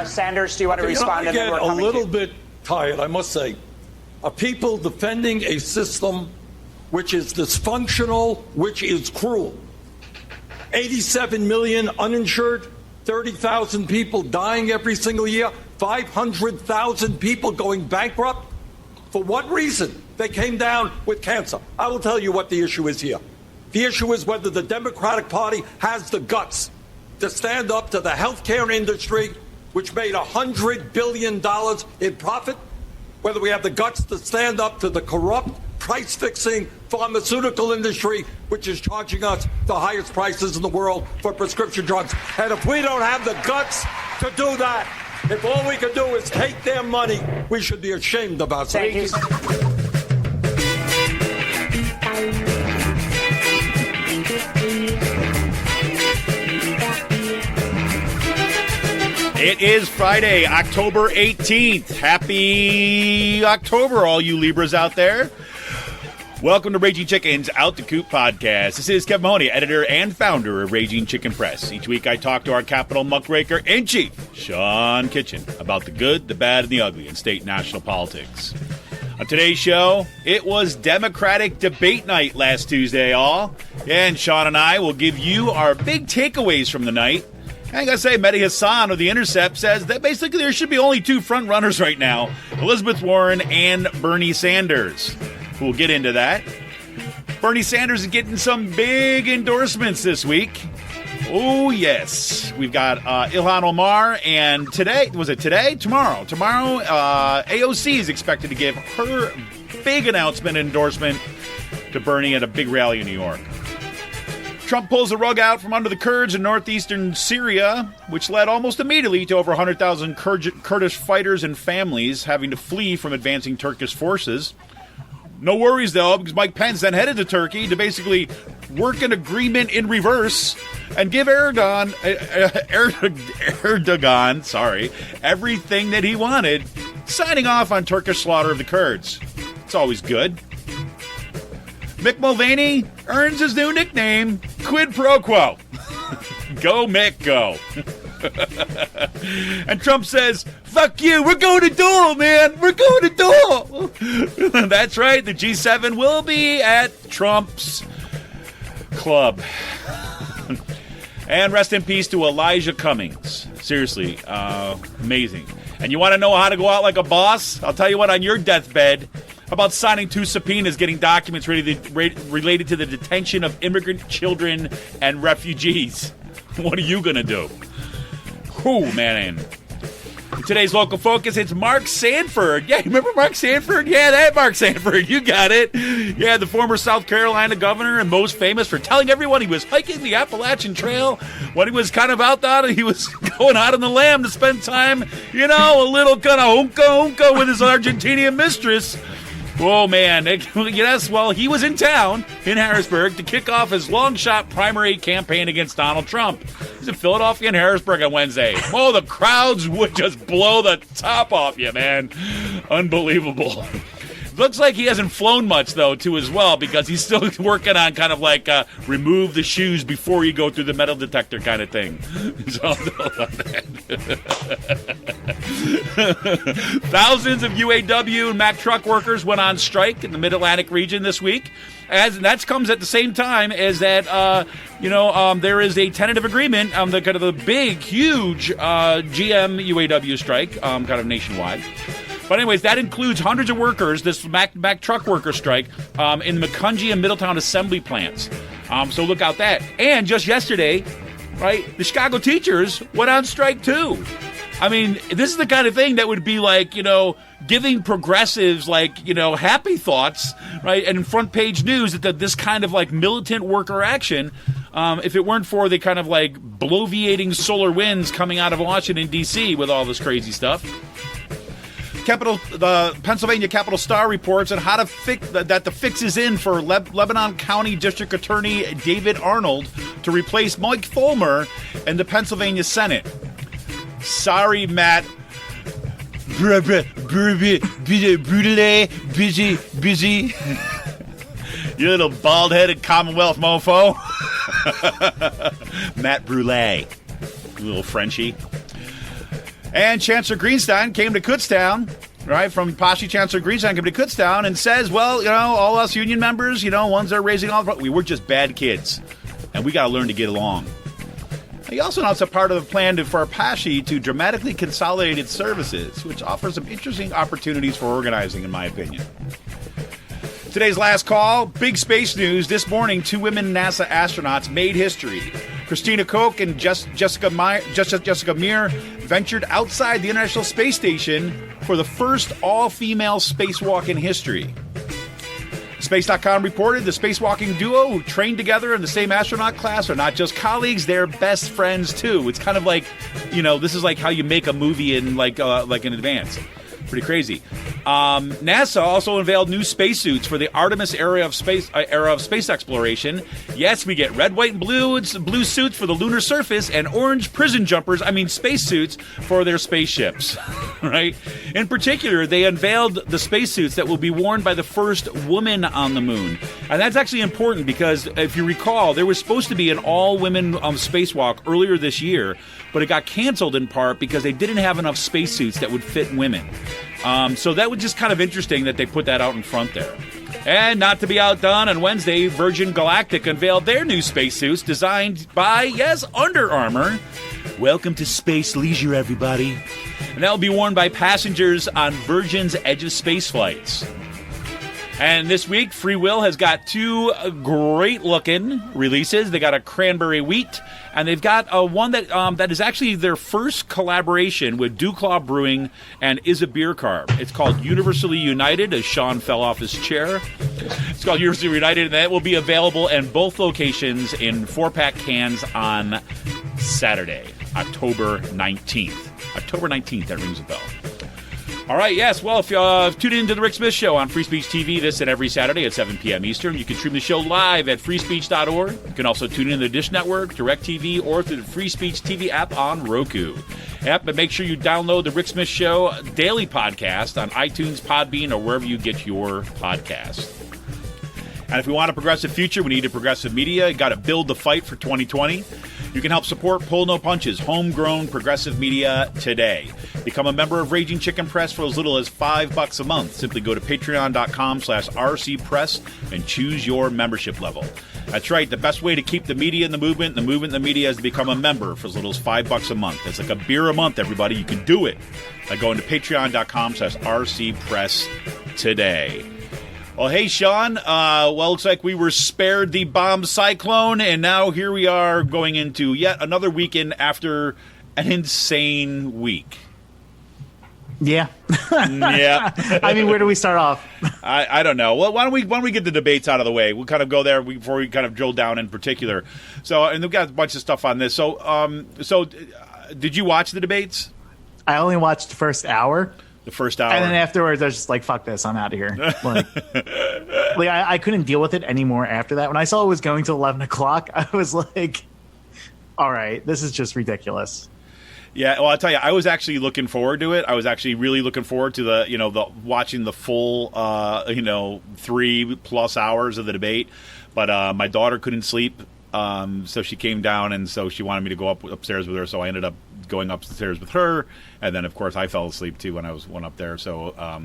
Sanders, do you want to respond? I get a little bit tired, I must say, of people defending a system which is dysfunctional, which is cruel. 87 million uninsured, 30,000 people dying every single year, 500,000 people going bankrupt. For what reason? They came down with cancer. I will tell you what the issue is here. The issue is whether the Democratic Party has the guts to stand up to the healthcare industry, which made $100 billion in profit, whether we have the guts to stand up to the corrupt, price-fixing pharmaceutical industry, which is charging us the highest prices in the world for prescription drugs. And if we don't have the guts to do that, if all we can do is take their money, we should be ashamed of ourselves. It is Friday, October 18th. Happy October, all you Libras out there. Welcome to Raging Chicken's Out the Coop podcast. This is Kevin Mahoney, editor and founder of Raging Chicken Press. Each week I talk to our Capitol muckraker-in-chief, Sean Kitchen, about the good, the bad, and the ugly in state and national politics. On today's show, it was Democratic debate night last Tuesday, all. And Sean and I will give you our big takeaways from the night. I gotta say, Medhi Hasan of The Intercept says that basically there should be only two front runners right now, Elizabeth Warren and Bernie Sanders. We'll get into that. Bernie Sanders is getting some big endorsements this week. Oh, yes. We've got Ilhan Omar, and today, was it today? Tomorrow. Tomorrow, AOC is expected to give her big announcement endorsement to Bernie at a big rally in New York. Trump pulls the rug out from under the Kurds in Northeastern Syria, which led almost immediately to over 100,000 Kurdish fighters and families having to flee from advancing Turkish forces. No worries, though, because Mike Pence then headed to Turkey to basically work an agreement in reverse and give Erdogan everything that he wanted, signing off on Turkish slaughter of the Kurds. It's always good. Mick Mulvaney earns his new nickname, Quid Pro Quo. Go, Mick, go. And Trump says, fuck you, we're going to Dole, man. We're going to Dole. That's right, the G7 will be at Trump's club. And rest in peace to Elijah Cummings. Seriously, amazing. And you want to know how to go out like a boss? I'll tell you what, on your deathbed, about signing 2 subpoenas getting documents related to the detention of immigrant children and refugees. What are you going to do? Whew, man. In today's local focus, it's Mark Sanford. Yeah, remember Mark Sanford? Yeah, that Mark Sanford. You got it. Yeah, the former South Carolina governor and most famous for telling everyone he was hiking the Appalachian Trail when he was kind of out there and he was going out on the lam to spend time, you know, a little kind of hunka with his Argentinian mistress. Oh, man. Yes, well, he was in town in Harrisburg to kick off his long-shot primary campaign against Donald Trump. He's in Philadelphia and Harrisburg on Wednesday. Oh, the crowds would just blow the top off you, man. Unbelievable. Looks like he hasn't flown much, though, too, as well, because he's still working on kind of like remove the shoes before you go through the metal detector kind of thing. So I'll know about that. Thousands of UAW and Mack truck workers went on strike in the Mid-Atlantic region this week. And that comes at the same time as that, there is a tentative agreement on the kind of the big, huge GM UAW strike, kind of nationwide. But anyways, that includes hundreds of workers, this Mack truck worker strike, in the Macungie and Middletown assembly plants. So look out that. And just yesterday, right, the Chicago teachers went on strike too. I mean, this is the kind of thing that would be like, you know, giving progressives like, you know, happy thoughts, right, and front page news that this kind of like militant worker action, if it weren't for the kind of like bloviating solar winds coming out of Washington, D.C. with all this crazy stuff. The Pennsylvania Capital Star reports on how to fix that the fix is in for Lebanon County District Attorney David Arnold to replace Mike Fulmer in the Pennsylvania Senate. Sorry, Matt. Busy. You little bald-headed Commonwealth mofo. Matt Brule, little Frenchie. And Chancellor Greenstein came to Kutztown, right? From Poshy Chancellor Greenstein came to Kutztown and says, well, all us union members, ones that are raising all the... We were just bad kids, and we got to learn to get along. He also announced a part of the plan for Apache to dramatically consolidate its services, which offers some interesting opportunities for organizing, in my opinion. Today's last call, big space news. This morning, 2 women NASA astronauts made history. Christina Koch and Jessica Meir ventured outside the International Space Station for the first all-female spacewalk in history. Space.com reported the spacewalking duo who trained together in the same astronaut class are not just colleagues, they're best friends too. It's kind of like, this is like how you make a movie in like in advance. Pretty crazy. NASA also unveiled new spacesuits for the Artemis era of space exploration. Yes, we get red, white, and blue suits for the lunar surface and orange prison jumpers, spacesuits for their spaceships, right? In particular, they unveiled the spacesuits that will be worn by the first woman on the moon. And that's actually important because, if you recall, there was supposed to be an all-women spacewalk earlier this year, but it got canceled in part because they didn't have enough spacesuits that would fit women. So that was just kind of interesting that they put that out in front there. And not to be outdone, on Wednesday, Virgin Galactic unveiled their new spacesuits designed by, yes, Under Armour. Welcome to space leisure, everybody. And that will be worn by passengers on Virgin's Edge of Space flights. And this week, Free Will has got 2 great-looking releases. They got a cranberry wheat, and they've got one that is actually their first collaboration with Dewclaw Brewing and Is a Beer Carb. It's called Universally United, as Sean fell off his chair. It's called Universally United, and that will be available in both locations in 4-pack cans on Saturday, October 19th. October 19th, that rings a bell. All right, yes. Well, if you tune in to the Rick Smith Show on Free Speech TV this and every Saturday at 7 p.m. Eastern, you can stream the show live at freespeech.org. You can also tune in to the Dish Network, DirecTV, or through the Free Speech TV app on Roku. But make sure you download the Rick Smith Show daily podcast on iTunes, Podbean, or wherever you get your podcasts. And if we want a progressive future, we need a progressive media. You got to build the fight for 2020. You can help support Pull No Punches, homegrown progressive media today. Become a member of Raging Chicken Press for as little as $5 a month. Simply go to patreon.com/rcpress and choose your membership level. That's right. The best way to keep the media in the movement in the media is to become a member for as little as $5 a month. That's like a beer a month, everybody. You can do it by going to patreon.com/rcpress today. Well, hey, Sean. Looks like we were spared the bomb cyclone, and now here we are going into yet another weekend after an insane week. Yeah. Yeah. Where do we start off? I don't know. Well, why don't we get the debates out of the way? We'll kind of go there before we kind of drill down in particular. So, and we've got a bunch of stuff on this. So, did you watch the debates? I only watched the first hour. The first hour. And then afterwards, I was just like, fuck this, I'm out of here. I couldn't deal with it anymore after that. When I saw it was going to 11 o'clock, I was like, all right, this is just ridiculous. Yeah, well, I'll tell you, I was actually looking forward to it. I was actually really looking forward to the watching the full, 3+ hours of the debate. But my daughter couldn't sleep, so she came down, and so she wanted me to go upstairs with her. So I ended up going upstairs with her, and then of course I fell asleep too when I went up there. So I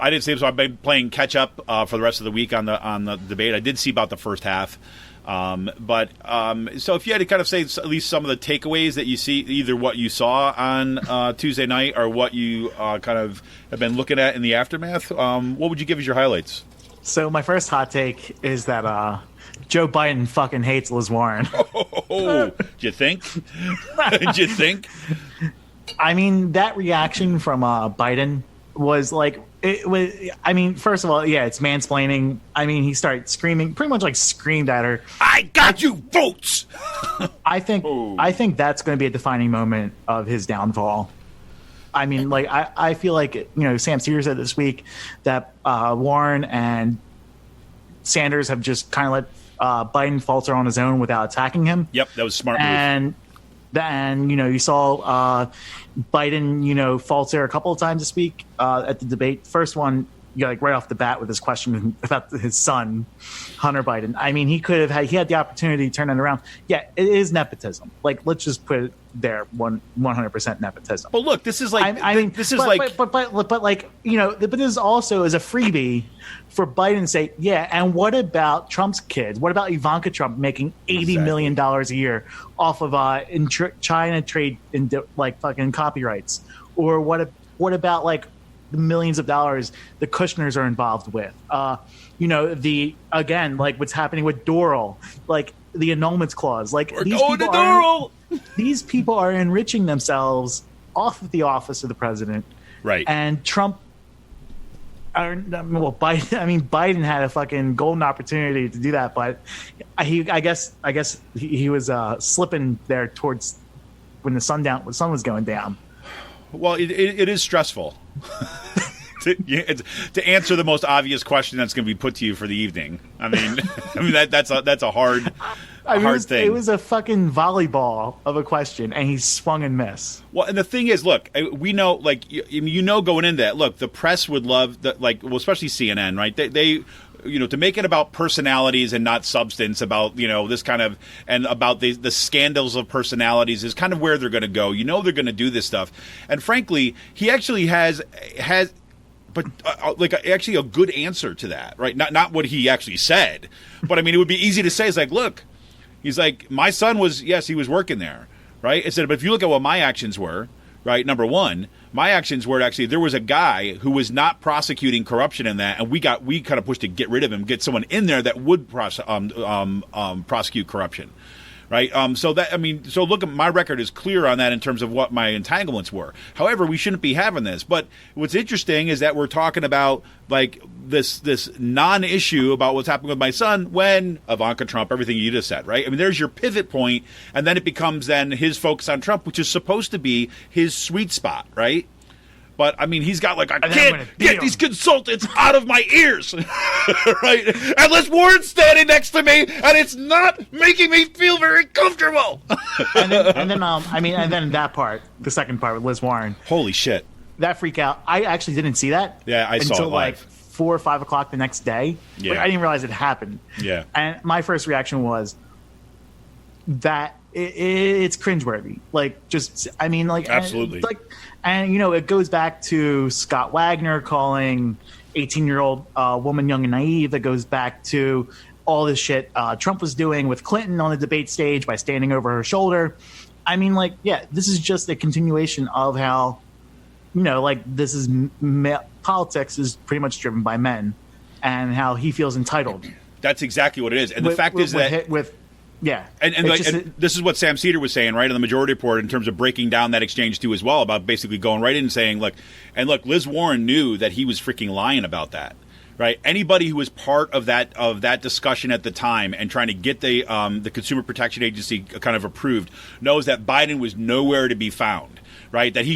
didn't sleep. So I've been playing catch up for the rest of the week on the debate. I did see about the first half. So if you had to kind of say at least some of the takeaways that you see, either what you saw on Tuesday night or what you kind of have been looking at in the aftermath, what would you give as your highlights? So my first hot take is that Joe Biden fucking hates Liz Warren. Oh, do you think? Do you think? That reaction from Biden was like, it was. First of all, yeah, it's mansplaining. He started screaming, pretty much like screamed at her. I got you votes. I think that's going to be a defining moment of his downfall. I feel like Sam Sears said this week that Warren and Sanders have just kind of let Biden falter on his own without attacking him. Yep, that was a smart move. And then, you saw Biden, falter a couple of times this week at the debate. First one, like right off the bat with his question about his son, Hunter Biden. I mean, he had the opportunity to turn it around. Yeah, it is nepotism. Like, let's just put it there, 100% nepotism. Well, look, this is like, but like, you know, but this also is a freebie for Biden to say, yeah, and what about Trump's kids? What about Ivanka Trump making $80 million a year off of China trade in like fucking copyrights? Or what about like the millions of dollars the Kushners are involved with? You know, like what's happening with Doral, like the annulments clause. Like these people are enriching themselves off of the office of the president. Right. And Trump, Biden had a fucking golden opportunity to do that, but I guess he was slipping there towards when the sun was going down. Well, it is stressful to answer the most obvious question that's going to be put to you for the evening. I mean, that's a hard thing. It was a fucking volleyball of a question, and he swung and missed. Well, and the thing is, look, we know, like, you know, going into that, look, the press would love that, like, well, especially CNN, right? They you know, to make it about personalities and not substance, about, you know, this kind of, and about the scandals of personalities is kind of where they're going to go. You know, they're going to do this stuff. And frankly, he actually has but actually a good answer to that, right? Not what he actually said, but I mean, it would be easy to say, it's like, look, he's like, my son was, yes, he was working there, right? It said, but if you look at what my actions were, right? Number one, my actions were actually, there was a guy who was not prosecuting corruption in that, and we kind of pushed to get rid of him, get someone in there that would prosecute corruption, right? So look, my record is clear on that in terms of what my entanglements were. However, we shouldn't be having this. But what's interesting is that we're talking about like this non-issue about what's happening with my son when Ivanka Trump, everything you just said, right? I mean, there's your pivot point, and then it becomes then his focus on Trump, which is supposed to be his sweet spot, right? But, I mean, he's got like, I can't get these consultants out of my ears, right? And Liz Warren's standing next to me, and it's not making me feel very comfortable. and then that part, the second part with Liz Warren. Holy shit. That freak out. I actually didn't see that. Yeah, I saw it until live. Like 4 or 5 o'clock the next day. Yeah. Like, I didn't realize it happened. Yeah. And my first reaction was that it's cringeworthy. Like, just, I mean, like, absolutely. And, you know, it goes back to Scott Wagner calling 18-year-old woman young and naive. That goes back to all this shit Trump was doing with Clinton on the debate stage by standing over her shoulder. I mean, like, yeah, this is just a continuation of how, you know, like, this is politics is pretty much driven by men and how he feels entitled. That's exactly what it is. And the fact is that... Yeah. And this is what Sam Cedar was saying, right, on the Majority Report in terms of breaking down that exchange, too, as well, about basically going right in and saying, look, Liz Warren knew that he was freaking lying about that, right? Anybody who was part of that discussion at the time and trying to get the Consumer Protection Agency kind of approved knows that Biden was nowhere to be found. Right, that he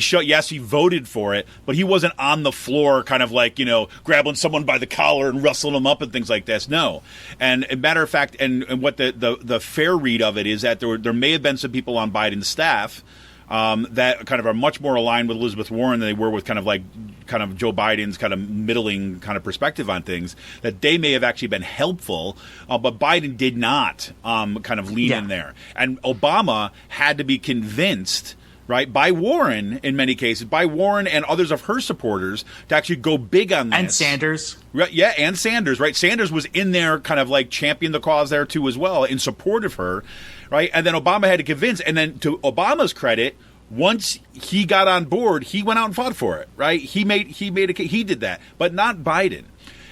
voted for it, but he wasn't on the floor kind of like, you know, grabbing someone by the collar and wrestling them up and things like this. No. And a matter of fact, and what the fair read of it is that there may have been some people on Biden's staff that kind of are much more aligned with Elizabeth Warren than they were with kind of Joe Biden's kind of middling kind of perspective on things, that they may have actually been helpful, but Biden did not kind of lean in there. And Obama had to be convinced, right, by Warren, in many cases, by Warren and others of her supporters, to actually go big on this. And Sanders. Right, yeah, and Sanders, right? Sanders was in there kind of like championing the cause there, too, as well, in support of her, right? And then Obama had to convince, and then to Obama's credit, once he got on board, he went out and fought for it, right? He did that, but not Biden.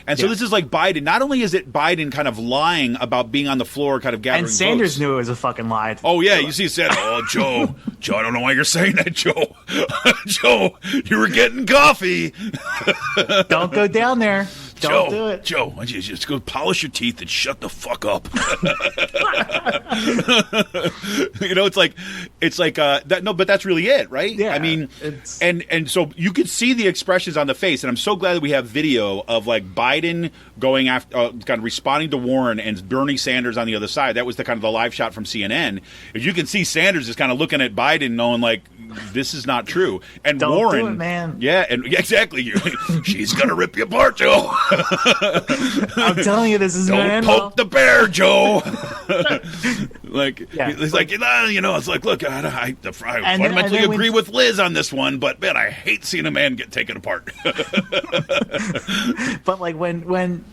And so this is like Biden. Not only is it Biden kind of lying about being on the floor, kind of gathering votes. And Sanders knew it was a fucking lie. Oh, yeah. You see Sanders. Oh, Joe, I don't know why you're saying that, Joe. Joe, you were getting coffee. Don't go down there. Don't do it. Joe, why don't you just go polish your teeth and shut the fuck up? it's like that. No, but that's really it, right? Yeah. I mean, and so you could see the expressions on the face, and I'm so glad that we have video of like Biden going after, kind of responding to Warren and Bernie Sanders on the other side. That was the kind of the live shot from CNN. As you can see, Sanders is kind of looking at Biden, knowing like this is not true, and Don't Warren, do it, man. yeah, and exactly, she's gonna rip you apart, Joe. I'm telling you, this is Don't poke the bear, Joe. Yeah. It's like, it's like, look, I fundamentally agree with Liz on this one, but man, I hate seeing a man get taken apart. But like when when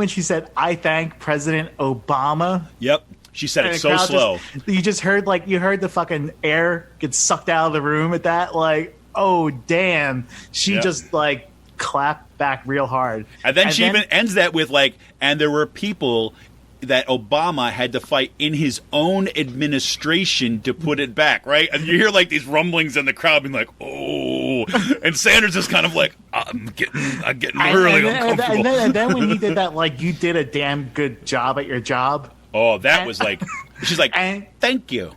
she said, "I thank President Obama." Yep. She said it so slow. You just heard the fucking air get sucked out of the room at that. Like, oh damn! She just like clapped back real hard. And then she even ends that with like, and there were people that Obama had to fight in his own administration to put it back, right? And you hear like these rumblings in the crowd being like, oh, and Sanders is kind of like, I'm getting really uncomfortable. And then when he did that, like, you did a damn good job at your job. Oh, that was like, she's like, thank you.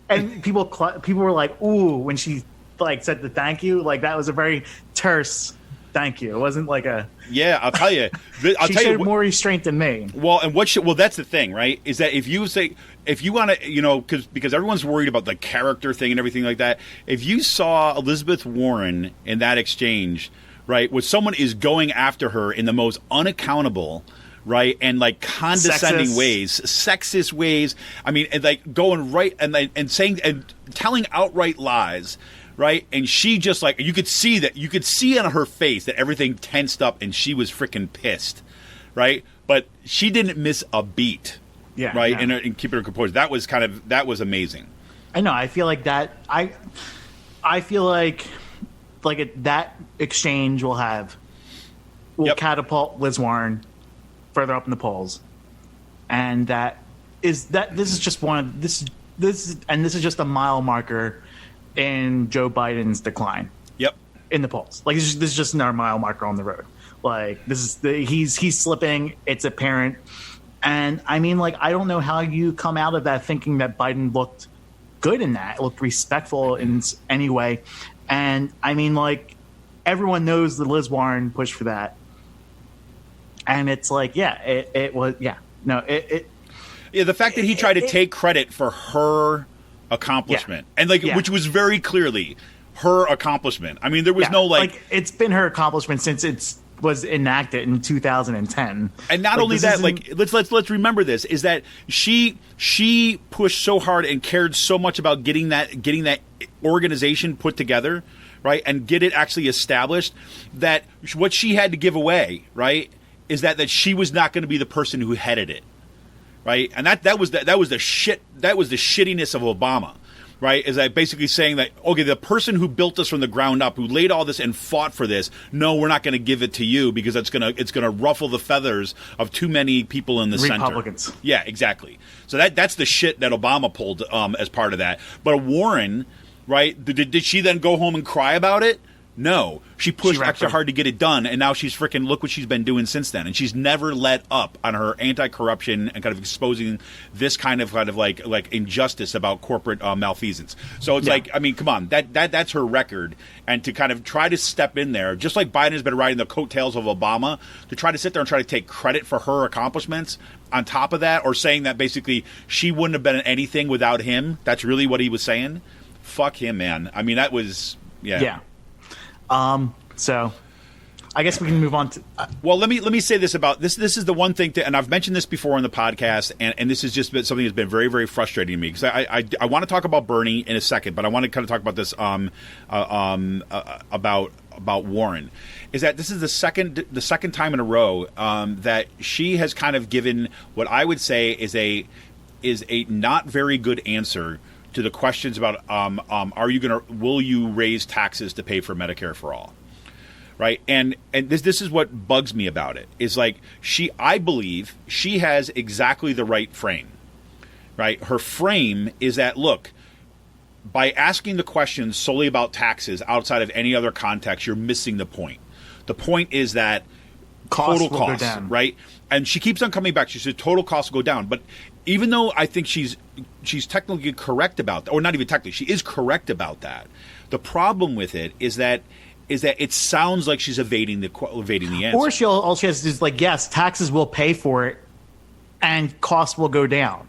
And people were like, ooh, when she like said the thank you, like that was a very terse thank you. It wasn't like a. Yeah, I'll tell you. She showed more restraint than me. Well, and that's the thing, right? Is that if you want to, because everyone's worried about the character thing and everything like that. If you saw Elizabeth Warren in that exchange, right, where someone is going after her in the most unaccountable, right, and like condescending sexist ways. I mean, and like going right and saying and telling outright lies. Right, and she just like you could see on her face that everything tensed up, and she was freaking pissed, right? But she didn't miss a beat, right, no. and keeping her composed. That was amazing. I know. I feel like that. I feel like that exchange will catapult Liz Warren further up in the polls, and this is just a mile marker in Joe Biden's decline. Yep. In the polls. Like this is just another mile marker on the road. Like he's slipping, it's apparent. And I mean, like, I don't know how you come out of that thinking that Biden looked good in that, looked respectful in any way. And I mean, like, everyone knows that Liz Warren pushed for that. And it's like, the fact that he tried to take credit for her accomplishment, and which was very clearly her accomplishment. I mean, there was no like it's been her accomplishment since it was enacted in 2010. And not only that, like let's remember this is that she pushed so hard and cared so much about getting that organization put together, right, and get it actually established, that what she had to give away, right, is that she was not going to be the person who headed it. Right, and that was the shittiness of Obama, right? Is that basically saying that, okay, the person who built this from the ground up, who laid all this and fought for this, no, we're not going to give it to you because it's gonna ruffle the feathers of too many people in the Republicans. center. Yeah, exactly. So that's the shit that Obama pulled as part of that. But Warren, right? Did she then go home and cry about it? No, she pushed extra hard to get it done, and now she's freaking look what she's been doing since then, and she's never let up on her anti-corruption and kind of exposing this kind of like injustice about corporate malfeasance. So it's like, I mean, come on, that's her record, and to kind of try to step in there, just like Biden has been riding the coattails of Obama, to try to sit there and try to take credit for her accomplishments on top of that, or saying that basically she wouldn't have been anything without him. That's really what he was saying. Fuck him, man. I mean, that was yeah. So I guess we can move on to. Well, let me say this about this. This is the one thing, and I've mentioned this before on the podcast, and this has just been something that's been very, very frustrating to me, because I want to talk about Bernie in a second, but I want to kind of talk about this about Warren. Is that this is the second time in a row that she has kind of given what I would say is a not very good answer to the questions about will you raise taxes to pay for Medicare for all, right? And this is what bugs me about it, is like I believe she has exactly the right frame, right? Her frame is that, look, by asking the questions solely about taxes outside of any other context, you're missing the point. The point is that Costs total will go costs, down. right? And she keeps on coming back. She said total costs will go down. But even though I think she's technically correct about that, or not even technically, she is correct about that. The problem with it is that it sounds like she's evading the answer. Or all she has to do is like, yes, taxes will pay for it, and costs will go down.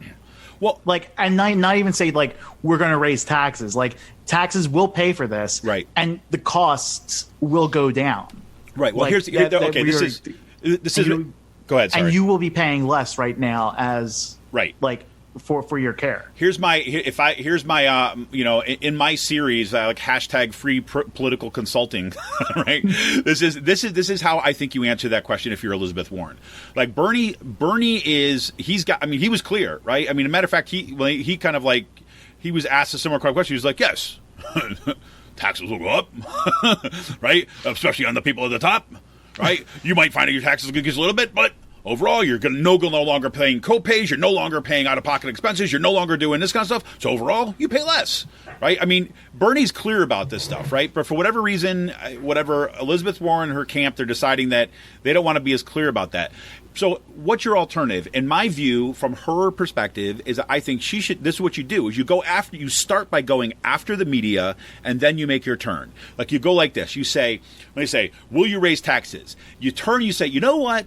Well, like, and not even say like we're going to raise taxes. Like, taxes will pay for this, right? And the costs will go down, right? Well, like, this is. Go ahead. Sorry. And you will be paying less right now as like for your care. Here's my in my series like hashtag free political consulting, right? This is how I think you answer that question if you're Elizabeth Warren. Like Bernie he was clear, right? I mean, as a matter of fact, he kind of like he was asked a similar question. He was like, yes, taxes will go up, right? Especially on the people at the top, right? You might find that your taxes will increase a little bit, but overall, you're no longer paying co-pays. You're no longer paying out-of-pocket expenses. You're no longer doing this kind of stuff. So overall, you pay less, right? I mean, Bernie's clear about this stuff, right? But for whatever reason, Elizabeth Warren and her camp, they're deciding that they don't want to be as clear about that. So what's your alternative? In my view, from her perspective, is I think she should. This is what you do: is you start by going after the media, and then you make your turn. Like you go like this. You say, will you raise taxes? You turn. You say, you know what?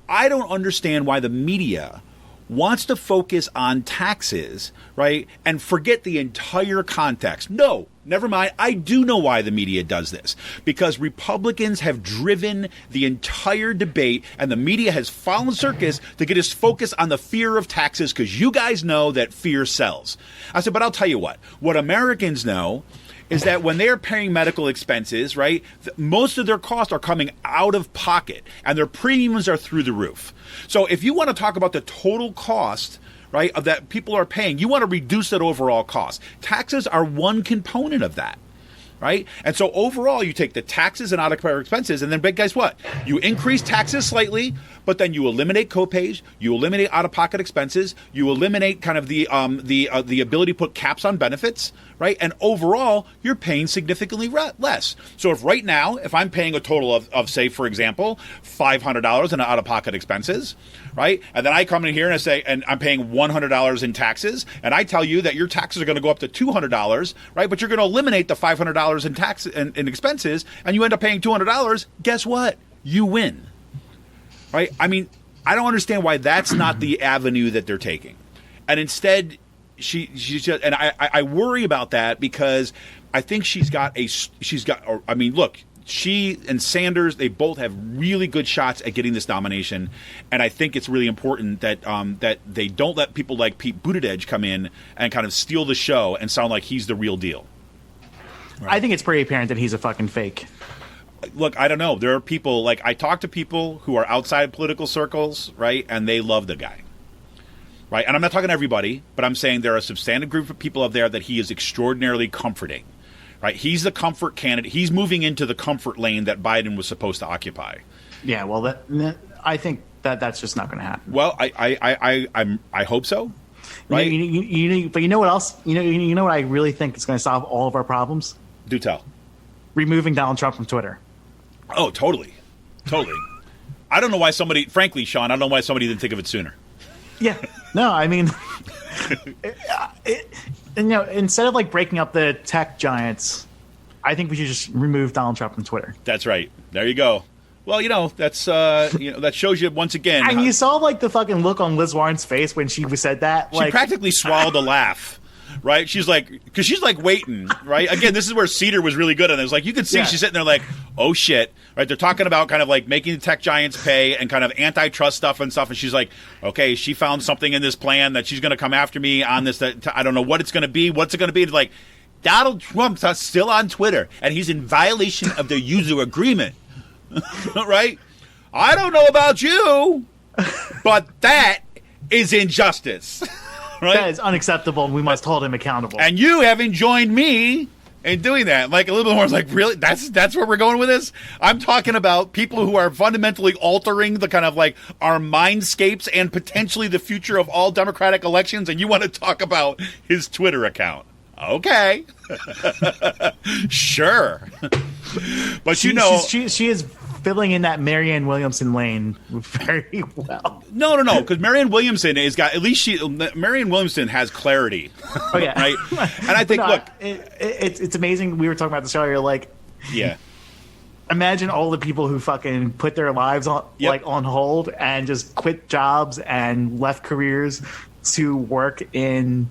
I don't understand why the media wants to focus on taxes, right, and forget the entire context. No, never mind. I do know why the media does this. Because Republicans have driven the entire debate, and the media has fallen circus to get us focused on the fear of taxes, because you guys know that fear sells. I said, but I'll tell you what Americans know is that when they're paying medical expenses, right, most of their costs are coming out of pocket, and their premiums are through the roof. So if you want to talk about the total cost, right, of that people are paying, you want to reduce that overall cost. Taxes are one component of that, right? And so overall, you take the taxes and out-of-pocket expenses, and then guess what? You increase taxes slightly, but then you eliminate co-pays, you eliminate out-of-pocket expenses, you eliminate kind of the ability to put caps on benefits, right? And overall, you're paying significantly less. So if right now, if I'm paying a total of say, for example, $500 in out-of-pocket expenses, right? And then I come in here and I say, and I'm paying $100 in taxes, and I tell you that your taxes are going to go up to $200, right? But you're going to eliminate the $500 in tax and expenses, and you end up paying $200. Guess what? You win, right? I mean, I don't understand why that's not the avenue that they're taking, and instead, she's just, and I worry about that because I think look. She and Sanders, they both have really good shots at getting this nomination, and I think it's really important that that they don't let people like Pete Buttigieg come in and kind of steal the show and sound like he's the real deal. Right. I think it's pretty apparent that he's a fucking fake. Look, I don't know. There are people, like I talk to people who are outside political circles, right, and they love the guy. Right, and I'm not talking to everybody, but I'm saying there are a substantive group of people out there that he is extraordinarily comforting. Right, he's the comfort candidate. He's moving into the comfort lane that Biden was supposed to occupy. Yeah, well, I think that's just not going to happen. Well, I hope so. Right, but you know what else? You know what I really think is going to solve all of our problems? Do tell. Removing Donald Trump from Twitter. Oh, totally. I don't know why somebody, frankly, Sean, I don't know why somebody didn't think of it sooner. Yeah, no, I mean, instead of like breaking up the tech giants, I think we should just remove Donald Trump from Twitter. That's right. There you go. Well, that's that shows you once again. And you saw like the fucking look on Liz Warren's face when she said that. She practically swallowed a laugh. Right? She's like, because she's like waiting, right? Again, this is where Cedar was really good at it. It's like, you can see she's sitting there like, oh shit, right? They're talking about kind of like making the tech giants pay and kind of antitrust stuff. And she's like, okay, she found something in this plan that she's going to come after me on this. That I don't know what it's going to be. What's it going to be? It's like, Donald Trump's still on Twitter and he's in violation of their user agreement. Right? I don't know about you, but that is injustice. Right? That is unacceptable, and we must hold him accountable. And you haven't joined me in doing that. Like a little bit more like, really? That's where we're going with this? I'm talking about people who are fundamentally altering the kind of like our mindscapes and potentially the future of all Democratic elections, and you want to talk about his Twitter account. Okay. Sure. But she is filling in that Marianne Williamson lane very well. No, because Marianne Williamson Marianne Williamson has clarity. Oh yeah, right. And I think, look, it's amazing. We were talking about this earlier. Like, yeah, imagine all the people who fucking put their lives on on hold and just quit jobs and left careers to work in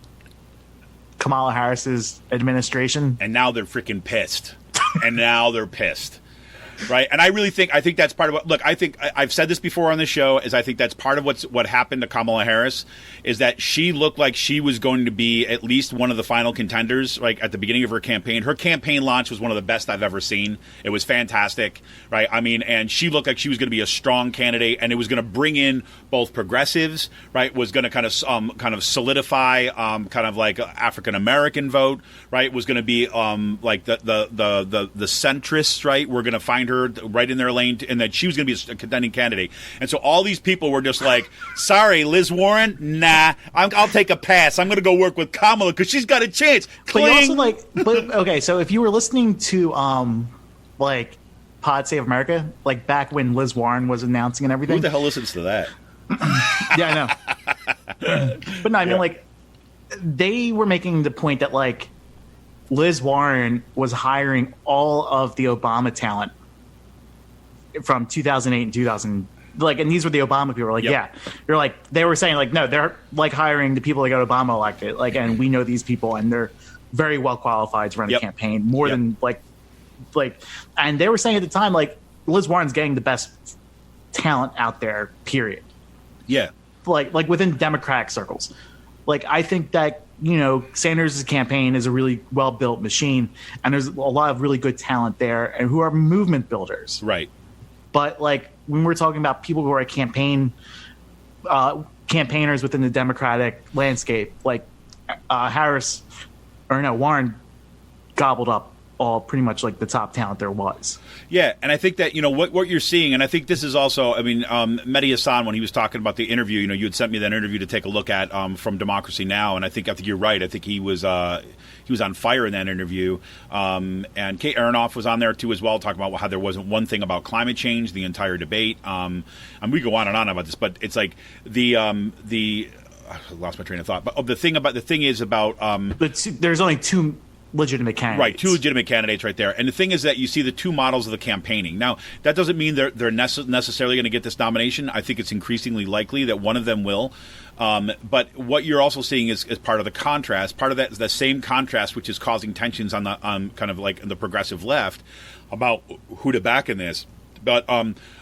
Kamala Harris's administration, and now they're freaking pissed. Right, and I think that's part of what. Look, I think I've said this before on the show. I think that's part of what happened to Kamala Harris is that she looked like she was going to be at least one of the final contenders. Like at the beginning of her campaign launch was one of the best I've ever seen. It was fantastic, right? I mean, and she looked like she was going to be a strong candidate, and it was going to bring in both progressives, right? Was going to kind of solidify, kind of like African American vote, right? Was going to be like the centrists, right? We're going to find her right in their lane, and that she was going to be a contending candidate. And so all these people were just like, sorry, Liz Warren, nah, I'll take a pass. I'm going to go work with Kamala because she's got a chance. Cling. But okay, so if you were listening to like Pod Save America, like back when Liz Warren was announcing and everything. Who the hell listens to that? Yeah, I know. But no, I mean, like, they were making the point that, like, Liz Warren was hiring all of the Obama talent from 2008 and 2000, like, and these were the Obama people. Like, yeah, you're like, they were saying like, no, they're like hiring the people that got Obama elected, like, and we know these people, and they're very well qualified to run a campaign, more than like, and they were saying at the time, like, Liz Warren's getting the best talent out there, period. Yeah, like within Democratic circles. Like, I think that, you know, Sanders' campaign is a really well-built machine, and there's a lot of really good talent there, and who are movement builders. Right. But, like, when we're talking about people who are campaigners within the Democratic landscape, like Warren gobbled up all pretty much like the top talent there was. Yeah, and I think that, you know, what you're seeing, and I think this is also, I mean, Medhi Hasan, when he was talking about the interview, you know, you had sent me that interview to take a look at from Democracy Now!, and I think you're right. I think he was on fire in that interview. And Kate Aronoff was on there too as well, talking about how there wasn't one thing about climate change the entire debate. And we go on and on about this, but it's like I lost my train of thought. But the thing is about there's only two legitimate candidates. Right, two legitimate candidates right there. And the thing is that you see the two models of the campaigning. Now, that doesn't mean they're necessarily going to get this nomination. I think it's increasingly likely that one of them will. But what you're also seeing is part of the contrast. Part of that is the same contrast which is causing tensions on kind of like the progressive left about who to back in this. But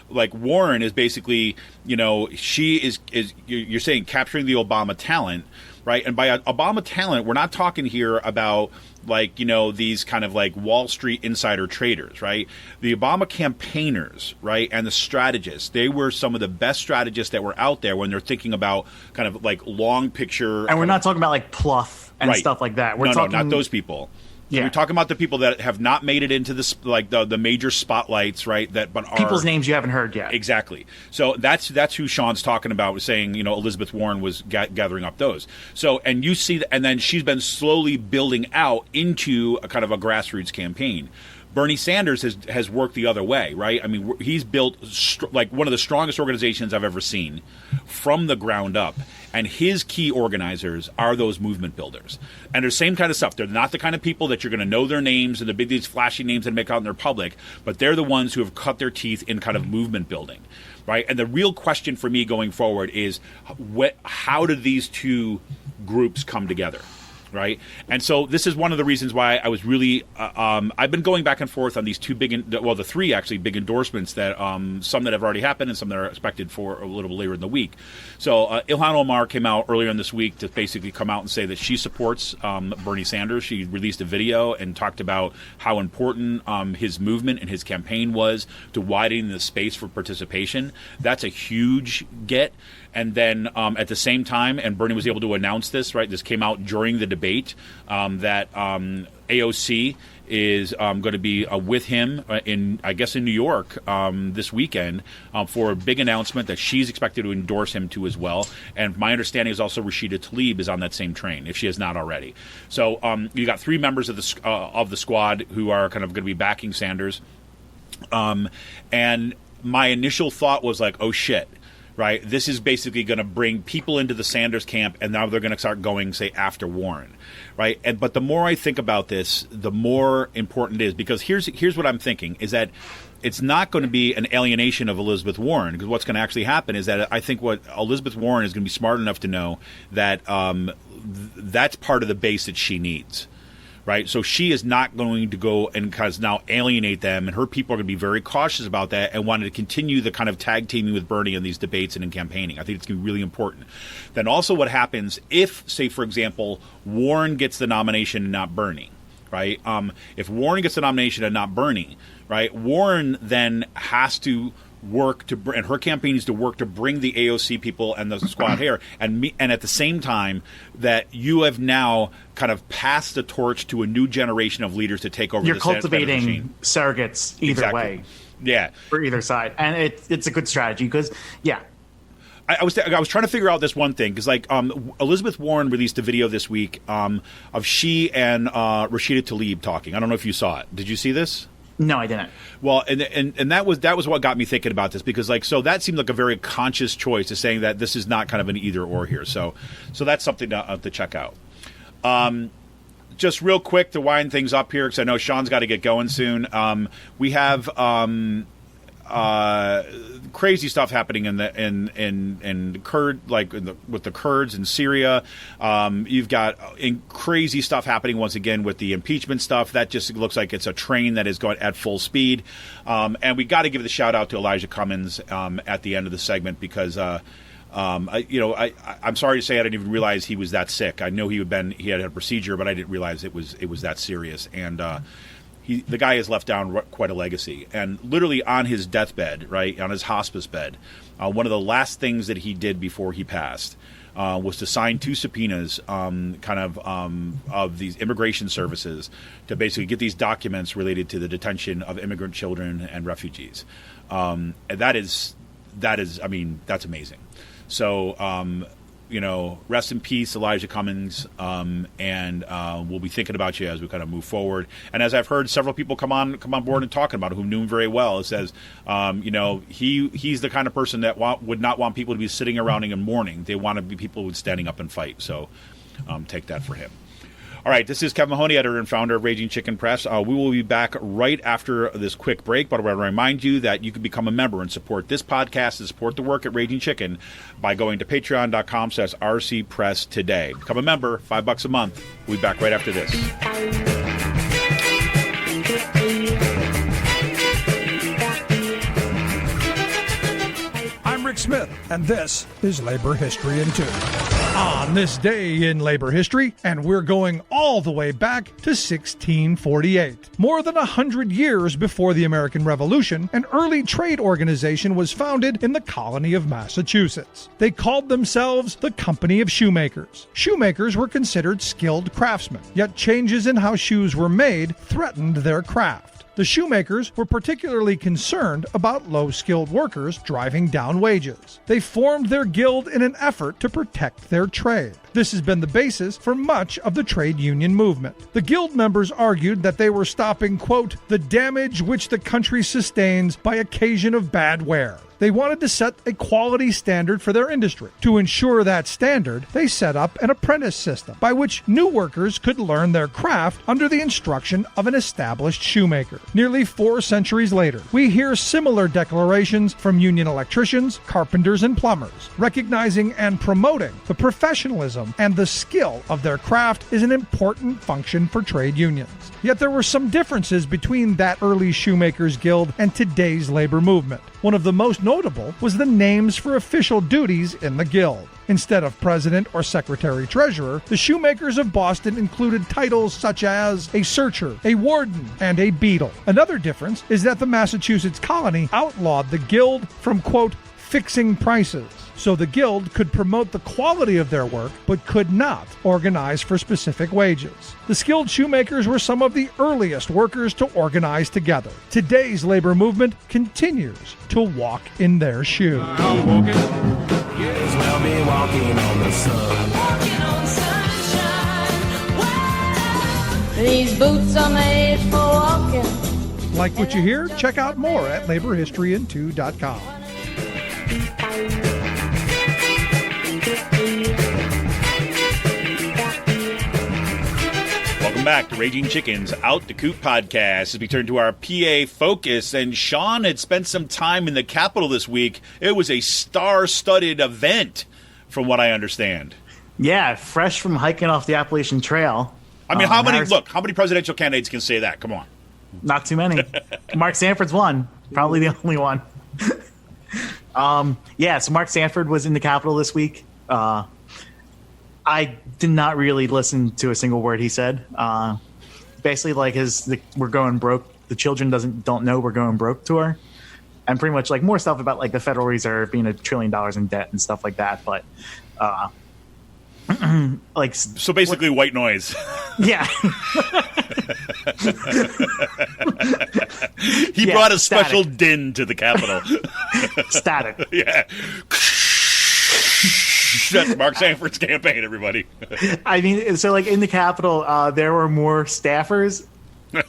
like Warren is basically, you know, she is you're saying capturing the Obama talent, right? And by Obama talent, we're not talking here about, like, you know, these kind of like Wall Street insider traders, right? The Obama campaigners, right, and the strategists, they were some of the best strategists that were out there when they're thinking about kind of like long picture. And we're not talking about like Pluff and stuff like that. We're talking not those people. Yeah. We're talking about the people that have not made it into this, like the major spotlights, right? But are people's names you haven't heard yet. Exactly. So that's who Sean's talking about, was saying, you know, Elizabeth Warren was gathering up those. So, and you see that, and then she's been slowly building out into a kind of a grassroots campaign. Bernie Sanders has worked the other way, right? I mean, he's built like one of the strongest organizations I've ever seen from the ground up. And his key organizers are those movement builders. And they're the same kind of stuff. They're not the kind of people that you're going to know their names and these flashy names that make out in their public, but they're the ones who have cut their teeth in kind of movement building, right? And the real question for me going forward is, how do these two groups come together? Right. And so this is one of the reasons why I was really I've been going back and forth on these the three actually big endorsements that some that have already happened and some that are expected for a little bit later in the week. So Ilhan Omar came out earlier in this week to basically come out and say that she supports Bernie Sanders. She released a video and talked about how important his movement and his campaign was to widening the space for participation. That's a huge get. And then at the same time, and Bernie was able to announce this, right? This came out during the debate, that AOC is going to be with him in New York this weekend for a big announcement that she's expected to endorse him to as well. And my understanding is also Rashida Tlaib is on that same train, if she is not already. So you got 3 members of the squad who are kind of going to be backing Sanders. And my initial thought was like, oh shit. Right, this is basically going to bring people into the Sanders camp, and now they're going to start going, say, after Warren, right? But the more I think about this, the more important it is, because here's what I'm thinking is that it's not going to be an alienation of Elizabeth Warren, because what's going to actually happen is that I think what Elizabeth Warren is going to be smart enough to know that that's part of the base that she needs. Right, so she is not going to go and kind of now alienate them, and her people are going to be very cautious about that and wanted to continue the kind of tag teaming with Bernie in these debates and in campaigning. I think it's going to be really important. Then also what happens if, say, for example, Warren gets the nomination and not Bernie, right? If Warren gets the nomination and not Bernie, right, Warren then has to work and her campaign needs to work to bring the AOC people and the squad here, and at the same time that you have now kind of passed the torch to a new generation of leaders to take over. You're cultivating surrogates either way, for either side, and it's a good strategy because I was trying to figure out this one thing because Elizabeth Warren released a video this week of she and Rashida Tlaib talking. I don't know if you saw it. Did you see this? No, I didn't. Well, and that was what got me thinking about this, because so that seemed like a very conscious choice of saying that this is not kind of an either or here. So that's something to check out. Just real quick to wind things up here, because I know Sean's got to get going soon. We have crazy stuff happening in with the Kurds in Syria. You've got crazy stuff happening once again with the impeachment stuff. That just looks like it's a train that is going at full speed. And we got to give the shout out to Elijah Cummings at the end of the segment, because I'm sorry to say I didn't even realize he was that sick. I know he had a procedure, but I didn't realize it was that serious. And the guy has left down quite a legacy, and literally on his deathbed, right, on his hospice bed, one of the last things that he did before he passed was to sign 2 subpoenas, of these immigration services to basically get these documents related to the detention of immigrant children and refugees. And that is, I mean, that's amazing. So, rest in peace, Elijah Cummings, and we'll be thinking about you as we kind of move forward. And as I've heard several people come on board and talking about it who knew him very well, it says, he's the kind of person that would not want people to be sitting around and mourning. They want to be people who standing up and fight. So take that for him. All right, this is Kevin Mahoney, editor and founder of Raging Chicken Press. We will be back right after this quick break, but I want to remind you that you can become a member and support this podcast and support the work at Raging Chicken by going to patreon.com/RCPress today. Become a member, $5 a month. We'll be back right after this. I'm Rick Smith, and this is Labor History in 2. On this day in labor history, and we're going all the way back to 1648. More than 100 years before the American Revolution, an early trade organization was founded in the colony of Massachusetts. They called themselves the Company of Shoemakers. Shoemakers were considered skilled craftsmen, yet changes in how shoes were made threatened their craft. The shoemakers were particularly concerned about low-skilled workers driving down wages. They formed their guild in an effort to protect their trade. This has been the basis for much of the trade union movement. The guild members argued that they were stopping, quote, the damage which the country sustains by occasion of bad wear. They wanted to set a quality standard for their industry. To ensure that standard, they set up an apprentice system by which new workers could learn their craft under the instruction of an established shoemaker. Nearly 4 centuries later, we hear similar declarations from union electricians, carpenters, and plumbers, recognizing and promoting the professionalism and the skill of their craft is an important function for trade unions. Yet there were some differences between that early shoemakers guild and today's labor movement. One of the most notable was the names for official duties in the guild. Instead of president or secretary-treasurer, the shoemakers of Boston included titles such as a searcher, a warden, and a beadle. Another difference is that the Massachusetts colony outlawed the guild from, quote, fixing prices. so the guild could promote the quality of their work but could not organize for specific wages. The skilled shoemakers were some of the earliest workers to organize together. Today's labor movement continues to walk in their shoes. These boots are made for walking. Like what you hear? Check out more at laborhistoryin2.com. Welcome back to Raging Chicken's Out the Coop podcast as we turn to our PA focus. And Sean had spent some time in the Capitol this week. It was a star-studded event, from what I understand. Yeah, fresh from hiking off the Appalachian Trail. I mean, how many presidential candidates can say that? Come on. Not too many. Mark Sanford's one. Probably the only one. So Mark Sanford was in the Capitol this week. I did not really listen to a single word he said. Basically, like "We're going broke. The children don't know we're going broke" tour, and pretty much like more stuff about like the Federal Reserve being $1 trillion in debt and stuff like that. But so basically, white noise. Yeah. He brought a special din to the Capitol. Static. Yeah. That's Mark Sanford's campaign, everybody. I mean, so like in the Capitol, there were more staffers. There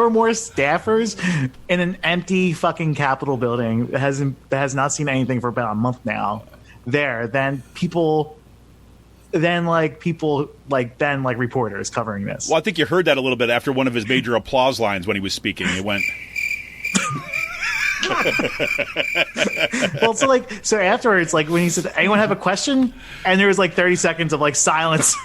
were more staffers in an empty fucking Capitol building that has not seen anything for about a month now. Than reporters covering this. Well, I think you heard that a little bit after one of his major applause lines when he was speaking. It went. Well, so afterwards, like when he said, "Anyone have a question?" and there was like 30 seconds of like silence.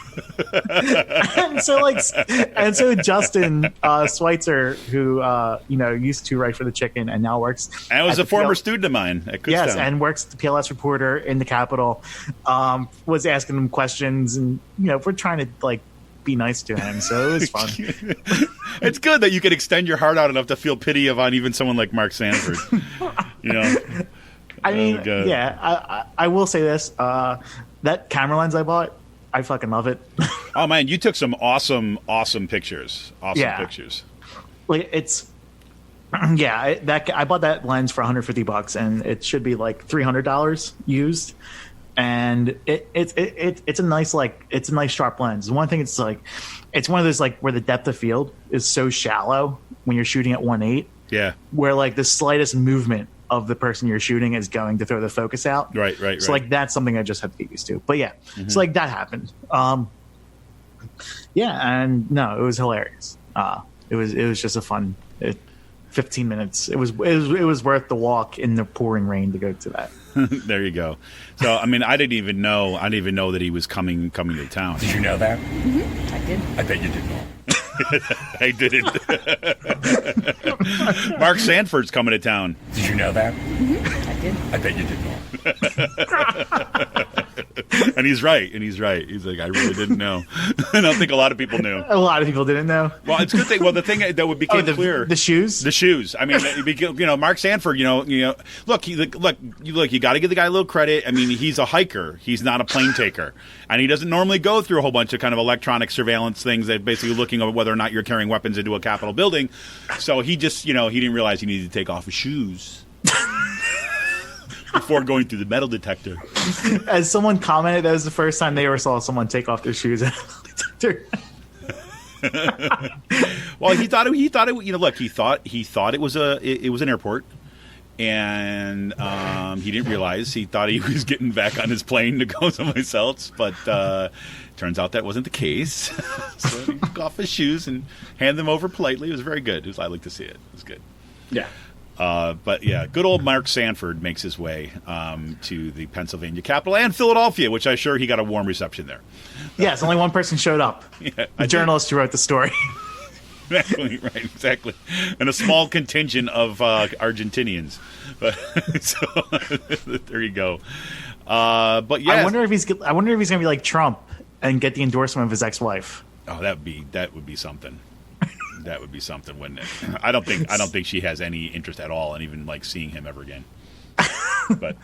and so Justin Schweitzer, who used to write for The Chicken and now works, and was a former student of mine at Kutztown. Yes, and works the PLS reporter in the Capitol, was asking him questions, and we're trying to like be nice to him, so it was fun. It's good that you can extend your heart out enough to feel pity on even someone like Mark Sanford. I mean, I will say this: that camera lens I bought, I fucking love it. Oh man, you took some awesome pictures. Pictures. Like it's, I bought that lens for $150, and it should be like $300 used. And it's a nice sharp lens. One thing, it's one of those like where the depth of field is so shallow when you're shooting at 1.8. Yeah. Where like the slightest movement of the person you're shooting is going to throw the focus out. Right. So like that's something I just have to get used to. But yeah, so like that happened. And no, it was hilarious. It was just a fun 15 minutes. It was worth the walk in the pouring rain to go to that. There you go. So I mean, I didn't even know that he was coming to town. Did you know that? Mm-hmm. I did. I bet you didn't. I didn't. Mark Sanford's coming to town. Did you know that? Mm-hmm. I did. I bet you didn't. And he's right. He's like, I really didn't know. I don't think a lot of people knew. A lot of people didn't know. Well, it's a good thing. Well, the thing that would become clear. The shoes? The shoes. I mean, Mark Sanford, look, you got to give the guy a little credit. I mean, he's a hiker. He's not a plane taker. And he doesn't normally go through a whole bunch of kind of electronic surveillance things that basically looking at whether or not you're carrying weapons into a Capitol building. So he just, he didn't realize he needed to take off his shoes before going through the metal detector. As someone commented, that was the first time they ever saw someone take off their shoes at a metal detector. Well, he thought it was an airport, and he didn't realize. He thought he was getting back on his plane to go someplace else, but turns out that wasn't the case. So he took off his shoes and handed them over politely. It was very good. I like to see it. It was good. Yeah. But yeah, good old Mark Sanford makes his way to the Pennsylvania Capitol and Philadelphia, which I'm sure he got a warm reception there. Yes, only one person showed up. Yeah, the journalist who wrote the story. Exactly. And a small contingent of Argentinians. But, so there you go. But yeah, I wonder if he's going to be like Trump and get the endorsement of his ex-wife. Oh, that would be something. That would be something, wouldn't it? I don't think she has any interest at all in even like seeing him ever again. But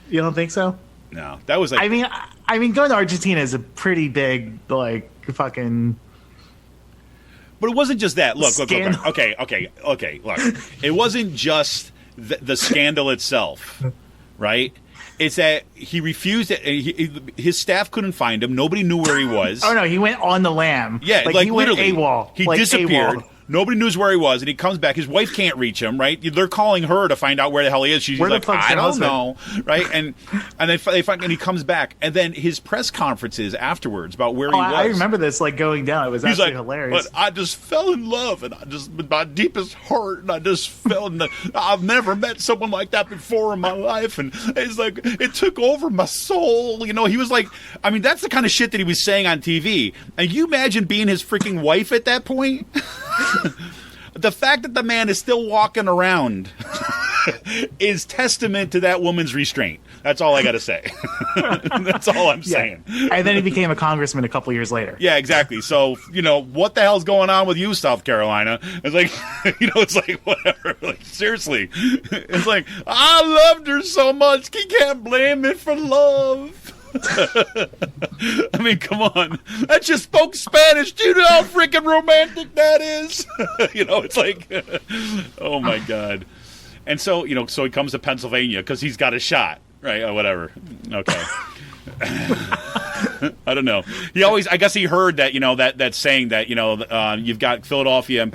You don't think so? no, that was like. I mean, going to Argentina is a pretty big like fucking. But it wasn't just that. Look. Okay. Look, it wasn't just the scandal itself, right? It's that he refused it. His staff couldn't find him. Nobody knew where he was. Oh no, he went on the lam. Yeah, like he went literally, AWOL. He like disappeared. AWOL. Nobody knows where he was, and he comes back. His wife can't reach him, right? They're calling her to find out where the hell he is. She's Where the like, fuck's I your don't husband? know, right? And they find, and he comes back, and then his press conferences afterwards about where he was. I remember this like going down. It was He's absolutely like, hilarious. but I just fell in love, and with my deepest heart, and I just fell in I've never met someone like that before in my life, and it's like it took over my soul. He was like, I mean, that's the kind of shit that he was saying on TV. And you imagine being his freaking wife at that point? The fact that the man is still walking around is testament to that woman's restraint. That's all I got to say. That's all I'm saying. And then he became a congressman a couple years later. Yeah, exactly. So, what the hell's going on with you, South Carolina? It's like, it's like, whatever. Like, seriously. It's like, I loved her so much. He can't blame me for love. I mean, come on. I just spoke Spanish. Do you know how freaking romantic that is? It's like, oh my God. And so, so he comes to Pennsylvania because he's got a shot, right? Or whatever. Okay. I don't know. I guess he heard that, that saying that, you've got Philadelphia and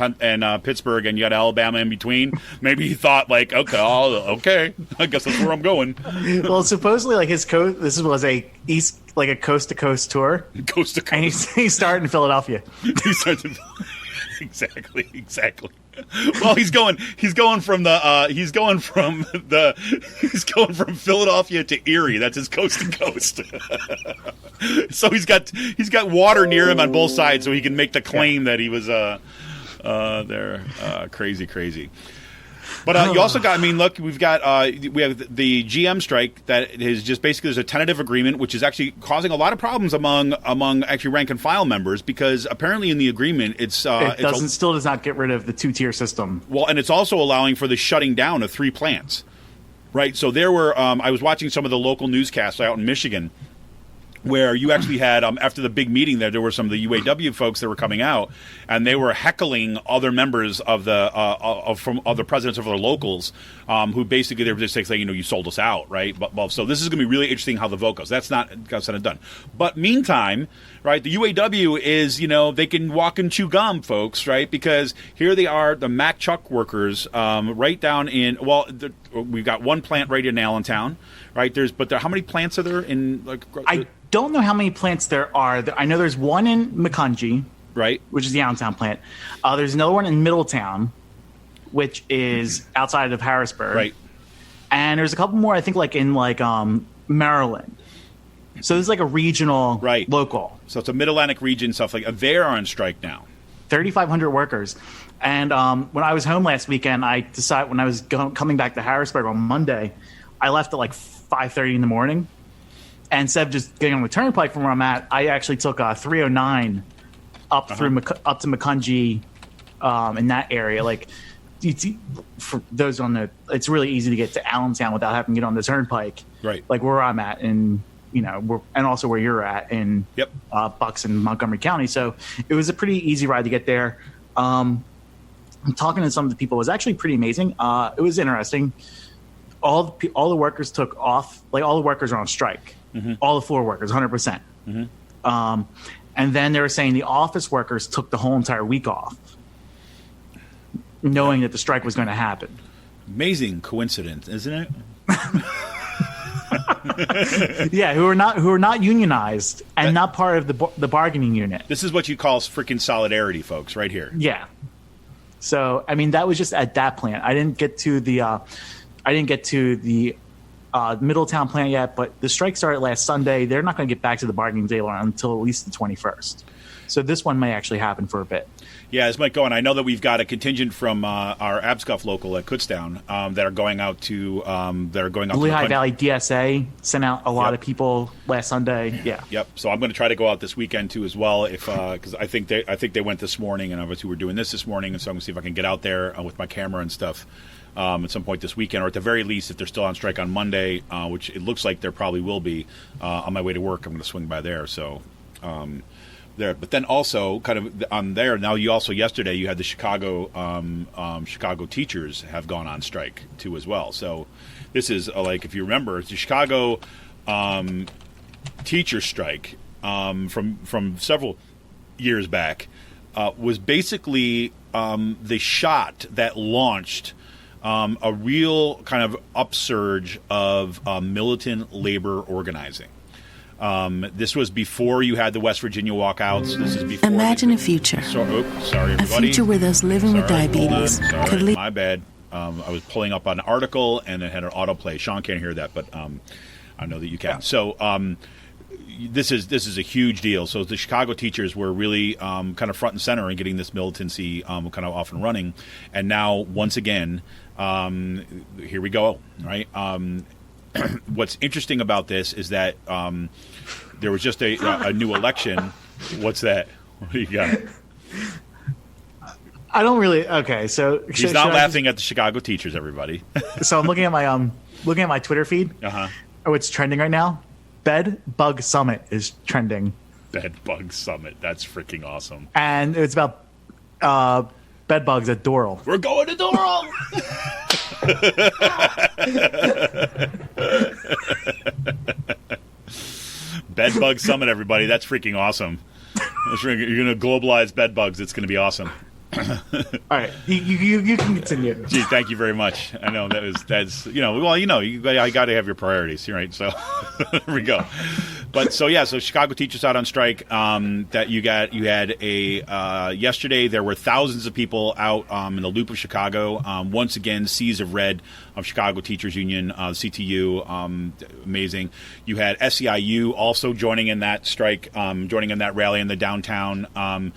Pittsburgh and you got Alabama in between. Maybe he thought like, okay, I guess that's where I'm going. Well, supposedly like this was a coast to coast tour. Coast to coast. And he started in Philadelphia. He started in Exactly. Well, he's going from Philadelphia to Erie. That's his coast to coast. So he's got water near him on both sides, so he can make the claim that he was there. Crazy. But you also got. I mean, look, we have the GM strike that is just basically there's a tentative agreement, which is actually causing a lot of problems among actually rank and file members because apparently in the agreement it still does not get rid of the 2-tier system. Well, and it's also allowing for the shutting down of 3 plants, right? So there were. I was watching some of the local newscasts out in Michigan, where you actually had, after the big meeting there were some of the UAW folks that were coming out, and they were heckling other members of from other presidents of other locals, who basically they were just saying, you sold us out, right? But so this is going to be really interesting how the vote goes. That's not said and done. But meantime, right, the UAW is, they can walk and chew gum, folks, right? Because here they are, the Mack truck workers, right down in, we've got one plant right in Allentown, right? How many plants are there in, like, I don't know how many plants there are. I know there's one in Macungie, right, which is the Allentown plant. There's another one in Middletown, which is outside of Harrisburg, right, and there's a couple more. I think like in Maryland. So this is like a regional, right, local. So it's a Mid-Atlantic region stuff like they are on strike now. 3,500 workers, and when I was home last weekend, I decided when I was coming back to Harrisburg on Monday, I left at like 5:30 in the morning. And instead of just getting on the turnpike from where I'm at, I actually took 309 up to Macungie, in that area. Like, for those it's really easy to get to Allentown without having to get on the turnpike. Right. Like where I'm at, and and also where you're at in Bucks and Montgomery County. So it was a pretty easy ride to get there. I'm talking to some of the people. It was actually pretty amazing. It was interesting. All the workers took off. Like all the workers are on strike. Mm-hmm. All the floor workers, 100%. Mm-hmm. And then they were saying the office workers took the whole entire week off, knowing that the strike was going to happen. Amazing coincidence, isn't it? Yeah, who are not unionized and not part of the bargaining unit. This is what you call freaking solidarity, folks, right here. Yeah. So I mean, that was just at that plant. I didn't get to the Middletown plant yet, but the strike started last Sunday. They're not going to get back to the bargaining table until at least the 21st. So this one may actually happen for a bit. Yeah, this might go on. I know that we've got a contingent from our Abscuff local at Kutztown that are going out to Lehigh Valley DSA sent out a lot of people last Sunday. Yeah. Yep. So I'm going to try to go out this weekend too as well, because I think they went this morning, and obviously we're doing this morning, and so I'm going to see if I can get out there with my camera and stuff. at some point this weekend, or at the very least, if they're still on strike on Monday, which it looks like there probably will be. On my way to work, I'm going to swing by there. So there, but then also kind of on there now. You also yesterday you had the Chicago teachers have gone on strike too as well. So this is like, if you remember, it's the Chicago teacher strike from several years back was basically the shot that launched a real kind of upsurge of militant labor organizing. This was before you had the West Virginia walkouts. This is before. Imagine a future. Sorry, everybody. A future where those living with diabetes could lead. My bad. I was pulling up an article and it had an autoplay. Sean can't hear that, but I know that you can. Yeah. So this is a huge deal. So the Chicago teachers were really kind of front and center in getting this militancy kind of off and running. And now, once again, here we go, right? What's interesting about this is that there was just a new election. What's that? What do you got? I don't really. Okay, so he's not laughing at the Chicago teachers. Everybody. So I'm looking at my Twitter feed. Oh, it's trending right now. Bed Bug Summit is trending. Bed Bug Summit. That's freaking awesome. And it's about bed bugs at Doral. We're going to Doral. Bed Bug Summit, everybody. That's freaking awesome. You're going to globalize bed bugs. It's going to be awesome. All right, you can continue. Gee, thank you very much. I know that's you got to have your priorities, right? So there we go. But so Chicago teachers out on strike. That you had a yesterday. There were thousands of people out in the Loop of Chicago. Once again, seas of red of Chicago Teachers Union, CTU. Amazing. You had SEIU also joining in that strike, joining in that rally in the downtown.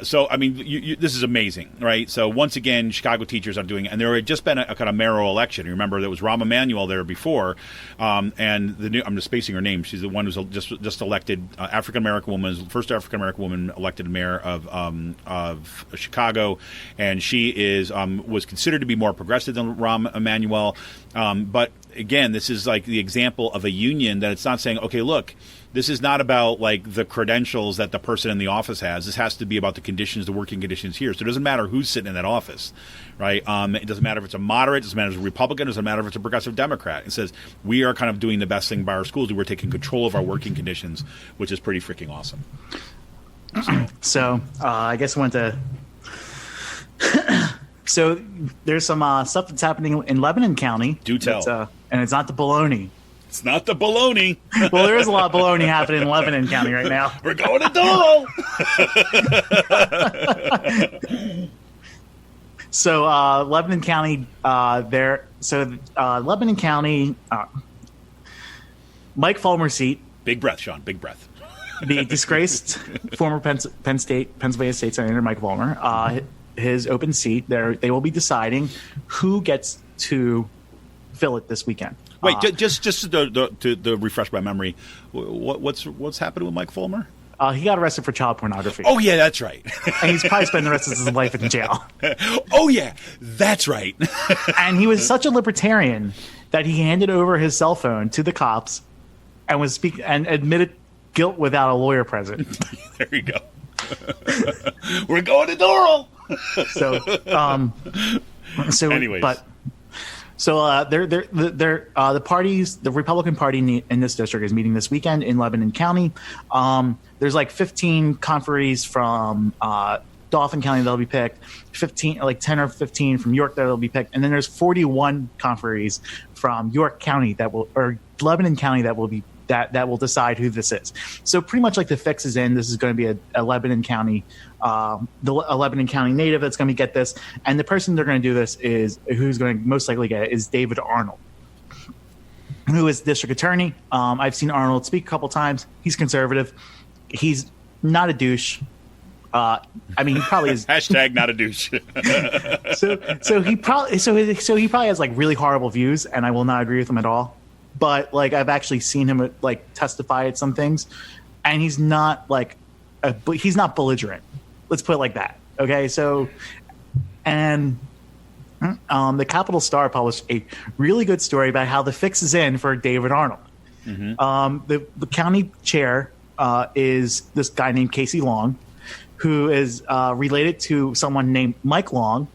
So, I mean, this is amazing, right? So, once again, Chicago teachers are doing it. And there had just been a kind of mayoral election. You remember there was Rahm Emanuel there before. And I'm just spacing her name. She's the one who's just elected African-American woman, first African-American woman elected mayor of Chicago. And she was considered to be more progressive than Rahm Emanuel. But, again, this is like the example of a union that it's not saying, okay, look, this is not about like the credentials that the person in the office has. This has to be about the conditions, the working conditions here. So it doesn't matter who's sitting in that office, right? It doesn't matter if it's a moderate, it doesn't matter if it's a Republican, it doesn't matter if it's a progressive Democrat. It says we are kind of doing the best thing by our schools. We're taking control of our working conditions, which is pretty freaking awesome. So I guess I went to. So there's some stuff that's happening in Lebanon County. Do tell. And it's not the baloney. It's not the baloney. Well, there is a lot of baloney happening in Lebanon County right now. We're going to Doral. So Lebanon County, Lebanon County, Mike Fulmer's seat. Big breath, Sean. Big breath. The disgraced former Pennsylvania State Senator Mike Fulmer, his open seat. They will be deciding who gets to fill it this weekend. Wait, just to refresh my memory, what's happening with Mike Fulmer? He got arrested for child pornography. Oh yeah, that's right. And he's probably spending the rest of his life in jail. Oh yeah, that's right. And he was such a libertarian that he handed over his cell phone to the cops and and admitted guilt without a lawyer present. There you go. We're going to Doral. Anyways. The parties, the Republican Party in this district is meeting this weekend in Lebanon County. There's like 15 conferees from Dauphin County that'll be picked, 10 or 15 from York that'll be picked, and then there's 41 conferees from York County Lebanon County that will decide who this is. So pretty much like the fix is in. This is going to be a Lebanon County, a Lebanon County native that's going to get this, and the person they're going to do this who's going to most likely get it is David Arnold, who is district attorney. I've seen Arnold speak a couple times. He's conservative. He's not a douche. I mean, he probably is. Hashtag not a douche. So he probably has like really horrible views, and I will not agree with him at all. But like I've actually seen him like testify at some things, and he's not he's not belligerent. Let's put it like that. Okay, so the Capital Star published a really good story about how the fix is in for David Arnold. The county chair is this guy named Casey Long, who is related to someone named Mike Long,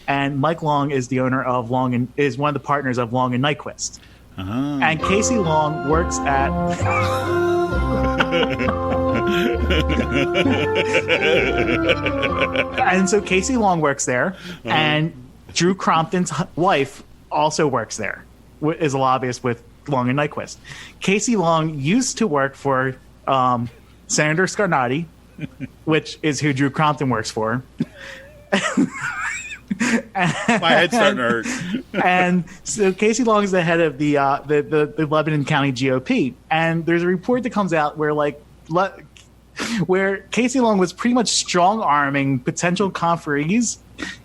and Mike Long is the owner of Long and is one of the partners of Long and Nyquist. And Casey Long works at. And so Casey Long works there, and Drew Crompton's wife also works there, is a lobbyist with Long and Nyquist. Casey Long used to work for Senator Scarnati, which is who Drew Crompton works for. My head's starting to hurt. And so Casey Long is the head of the Lebanon County GOP, and there's a report that comes out where Casey Long was pretty much strong arming potential conferees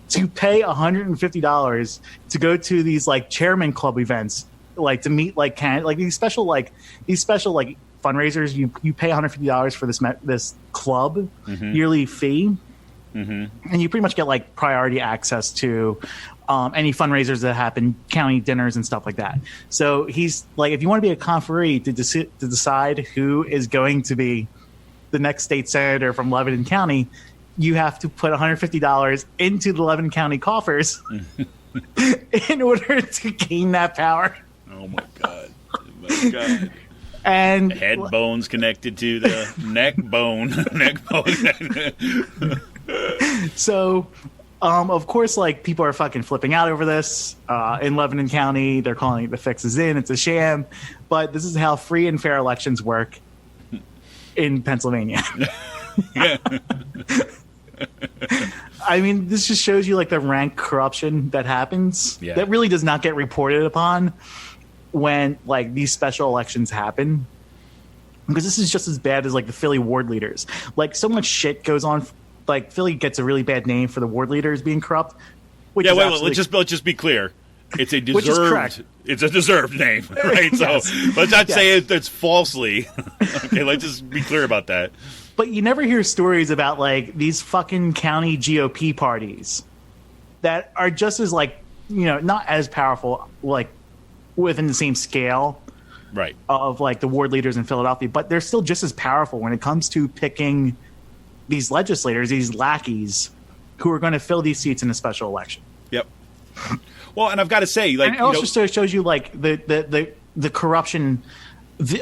to pay $150 to go to these like chairman club events, like to meet like these special fundraisers. You pay $150 for this club yearly fee. And you pretty much get like priority access to any fundraisers that happen, county dinners and stuff like that. So he's like, if you want to be a conferee to decide who is going to be the next state senator from Lebanon County, you have to put $150 into the Lebanon County coffers in order to gain that power. Oh my God. Oh my God. And head bones connected to the neck bone. So, of course, like people are fucking flipping out over this in Lebanon County. They're calling it the fix is in. It's a sham. But this is how free and fair elections work in Pennsylvania. I mean, this just shows you like the rank corruption that happens that really does not get reported upon when like these special elections happen, because this is just as bad as like the Philly ward leaders. Like so much shit goes on. Like Philly gets a really bad name for the ward leaders being corrupt. Which is let's just be clear. It's a deserved name, right? So let's not say it's falsely. Okay, let's just be clear about that. But you never hear stories about like these fucking county GOP parties that are just as like, you know, not as powerful, like within the same scale, right, of like the ward leaders in Philadelphia, but they're still just as powerful when it comes to picking these legislators, these lackeys who are going to fill these seats in a special election. Yep. Well, and I've got to say, like, and it also shows you like the corruption.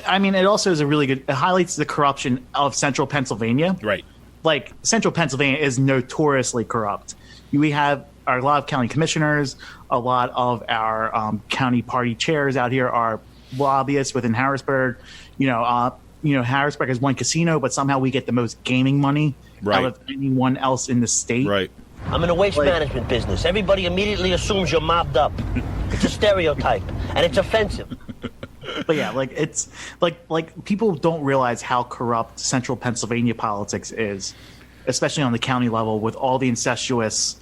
I mean, it also is it highlights the corruption of central Pennsylvania. Right. Like central Pennsylvania is notoriously corrupt. We have a lot of county commissioners, a lot of our county party chairs out here are lobbyists within Harrisburg. Harrisburg has one casino, but somehow we get the most gaming money out of anyone else in the state. Right. I'm in the waste management business. Everybody immediately assumes you're mobbed up. It's a stereotype, and it's offensive. But yeah, like it's like people don't realize how corrupt central Pennsylvania politics is, especially on the county level, with all the incestuous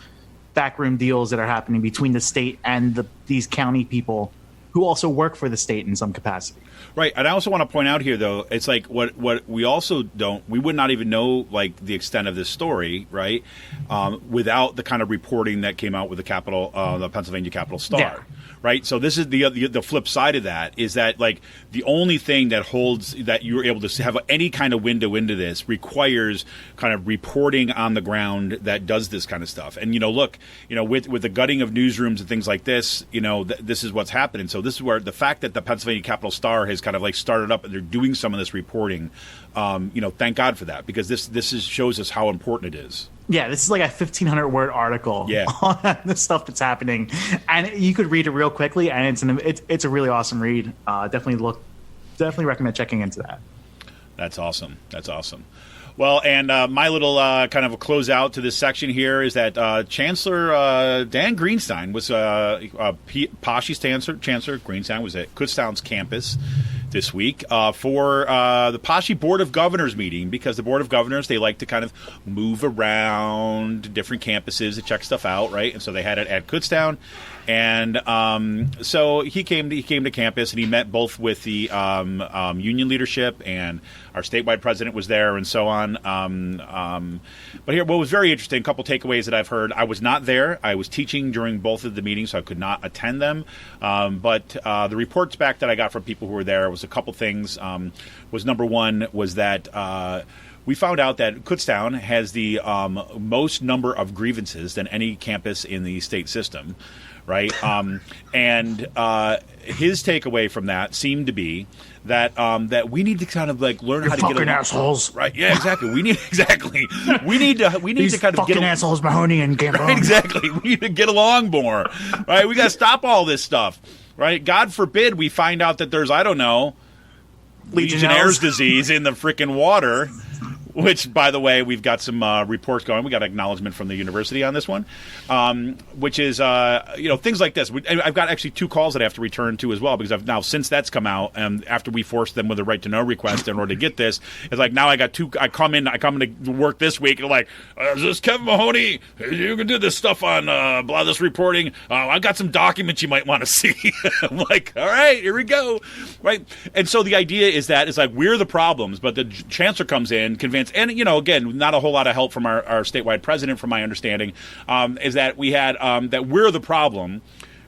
backroom deals that are happening between the state and these county people who also work for the state in some capacity. Right. And I also want to point out here, though, it's like what we also we would not even know like the extent of this story, right, without the kind of reporting that came out with the Pennsylvania Capital Star. Yeah. Right. So this is the flip side of that, is that like the only thing that holds that you're able to have any kind of window into this requires kind of reporting on the ground that does this kind of stuff. And, look, with the gutting of newsrooms and things like this, this is what's happening. So this is where the fact that the Pennsylvania Capital Star has kind of like started up and they're doing some of this reporting, thank God for that, because this shows us how important it is. Yeah, this is like a 1,500-word article on the stuff that's happening, and you could read it real quickly, and it's a really awesome read. Definitely recommend checking into that. That's awesome. Well, and my little kind of a closeout to this section here is that Chancellor Dan Greenstein was Poshy's Chancellor Greenstein was at Kutztown's campus this week for the Poshy Board of Governors meeting, because the Board of Governors, they like to kind of move around different campuses to check stuff out, right? And so they had it at Kutztown. And so he came to campus, and he met both with the union leadership, and our statewide president was there, and so on. But here, what was very interesting, a couple takeaways that I've heard. I was not there. I was teaching during both of the meetings, so I could not attend them. But the reports back that I got from people who were there was a couple things. Was number one was that we found out that Kutztown has the most number of grievances than any campus in the state system, right? And his takeaway from that seemed to be that that we need to kind of like learn how to get along. Assholes, right? Yeah, exactly. We need These to kind of fucking assholes, Mahoney and Gambone. Right, exactly. We need to get along more, right? We got to stop all this stuff, right? God forbid we find out that there's, I don't know, Legionnaire's disease in the freaking water. Which, by the way, we've got some reports going. We got acknowledgement from the university on this one, which is, things like this. I've got actually 2 calls that I have to return to as well, because I've now, since that's come out, after we forced them with a right to know request in order to get this, it's like now I got 2. I come in to work this week, and they're like, is this Kevin Mahoney? You can do this stuff on blah, this reporting. I got some documents you might want to see. I'm like, all right, here we go. Right. And so the idea is that it's like we're the problems, but the chancellor comes in, convinced. And, again, not a whole lot of help from our statewide president, from my understanding, is that we had that we're the problem,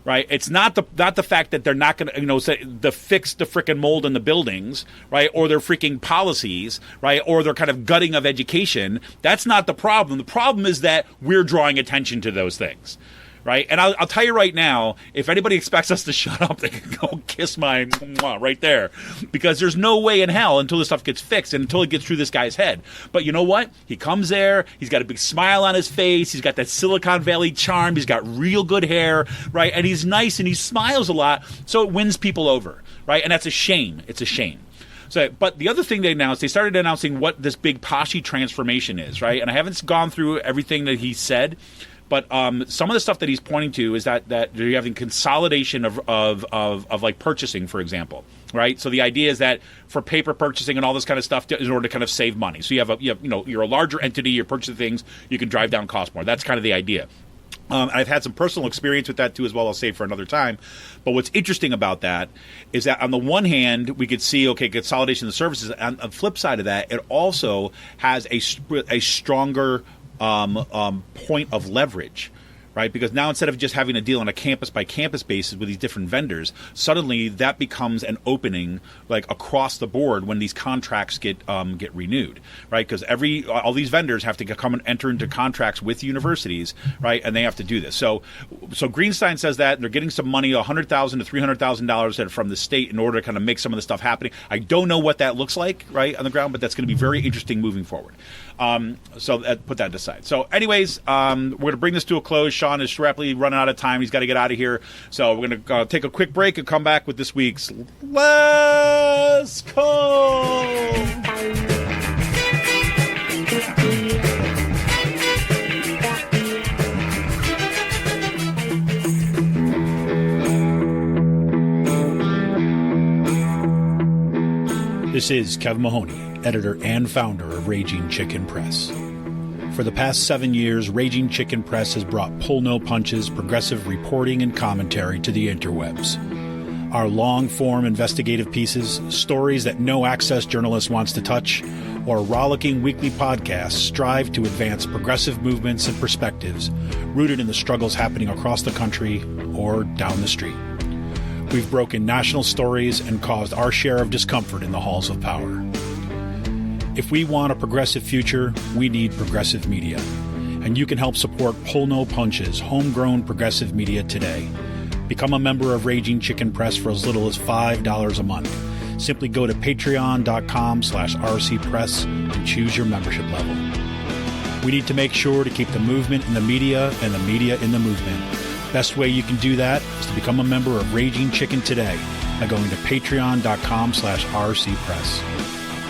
right? It's not the fact that they're not going to, fix the frickin' mold in the buildings, right? Or their freaking policies, right? Or their kind of gutting of education. That's not the problem. The problem is that we're drawing attention to those things. Right, and I'll tell you right now, if anybody expects us to shut up, they can go kiss my mwah right there, because there's no way in hell until this stuff gets fixed and until it gets through this guy's head. But you know what? He comes there, he's got a big smile on his face, he's got that Silicon Valley charm, he's got real good hair, right? And he's nice and he smiles a lot, so it wins people over, right? And that's a shame. It's a shame. So, but the other thing they started announcing what this big Poshy transformation is, right? And I haven't gone through everything that he said. But some of the stuff that he's pointing to is that you're having consolidation of like purchasing, for example, right? So the idea is that for paper purchasing and all this kind of stuff, in order to kind of save money. So you're a larger entity, you're purchasing things, you can drive down costs more. That's kind of the idea. I've had some personal experience with that too as well. I'll save for another time. But what's interesting about that is that on the one hand, we could see, consolidation of the services. On the flip side of that, it also has a stronger point of leverage, right? Because now instead of just having to deal on a campus-by-campus basis with these different vendors, suddenly that becomes an opening like across the board when these contracts get renewed, right? Because all these vendors have to come and enter into contracts with universities, right? And they have to do this. So Greenstein says that they're getting some money, $100,000 to $300,000 from the state in order to kind of make some of the stuff happening. I don't know what that looks like, right, on the ground, but that's going to be very interesting moving forward. So put that aside. So anyways, we're going to bring this to a close. Sean is rapidly running out of time. He's got to get out of here. So we're going to take a quick break and come back with this week's Let's Go! This is Kevin Mahoney, editor and founder of Raging Chicken Press. For the past 7 years, Raging Chicken Press has brought pull-no-punches, progressive reporting and commentary to the interwebs. Our long-form investigative pieces, stories that no-access journalist wants to touch, or rollicking weekly podcasts strive to advance progressive movements and perspectives rooted in the struggles happening across the country or down the street. We've broken national stories and caused our share of discomfort in the halls of power. If we want a progressive future, we need progressive media. And you can help support Pull No Punches, homegrown progressive media today. Become a member of Raging Chicken Press for as little as $5 a month. Simply go to patreon.com/rcpress and choose your membership level. We need to make sure to keep the movement in the media and the media in the movement. Best way you can do that is to become a member of Raging Chicken today by going to patreon.com/rcpress.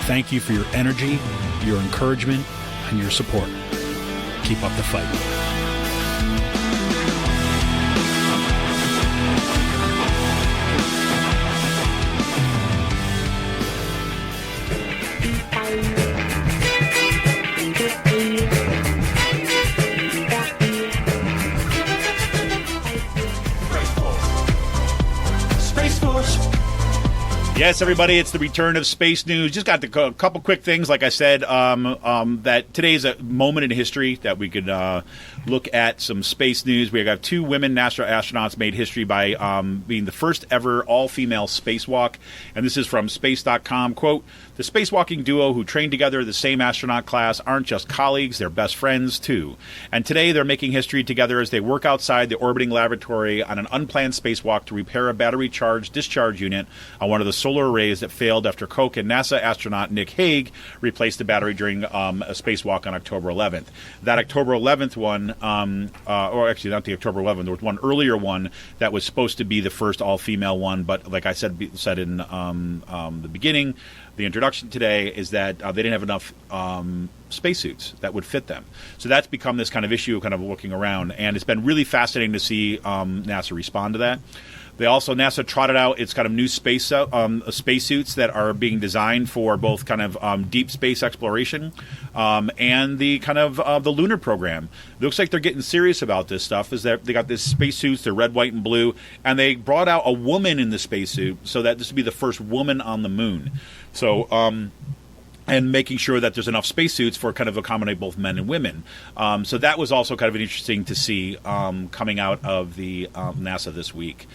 Thank you for your energy, your encouragement, and your support. Keep up the fight. Yes, everybody, it's the return of space news. Just got a couple quick things, like I said, that today is a moment in history that we could look at some space news. We got 2 women NASA astronauts made history by being the first ever all-female spacewalk. And this is from space.com. Quote, the spacewalking duo who trained together the same astronaut class aren't just colleagues, they're best friends, too. And today they're making history together as they work outside the orbiting laboratory on an unplanned spacewalk to repair a battery charge discharge unit on one of the solar arrays that failed after Koch and NASA astronaut Nick Hague replaced the battery during a spacewalk on October 11th. That October 11th one, or actually not the October 11th, there was one earlier one that was supposed to be the first all-female one, but like I said in the beginning, the introduction today is that they didn't have enough spacesuits that would fit them. So that's become this kind of issue, kind of looking around, and it's been really fascinating to see NASA respond to that. NASA trotted out its kind of new spacesuits that are being designed for both kind of deep space exploration and the kind of the lunar program. It looks like they're getting serious about this stuff. Is that they got these spacesuits, they're red, white, and blue, and they brought out a woman in the spacesuit so that this would be the first woman on the moon. So. And making sure that there's enough spacesuits for kind of accommodate both men and women. So that was also kind of interesting to see coming out of the NASA this week.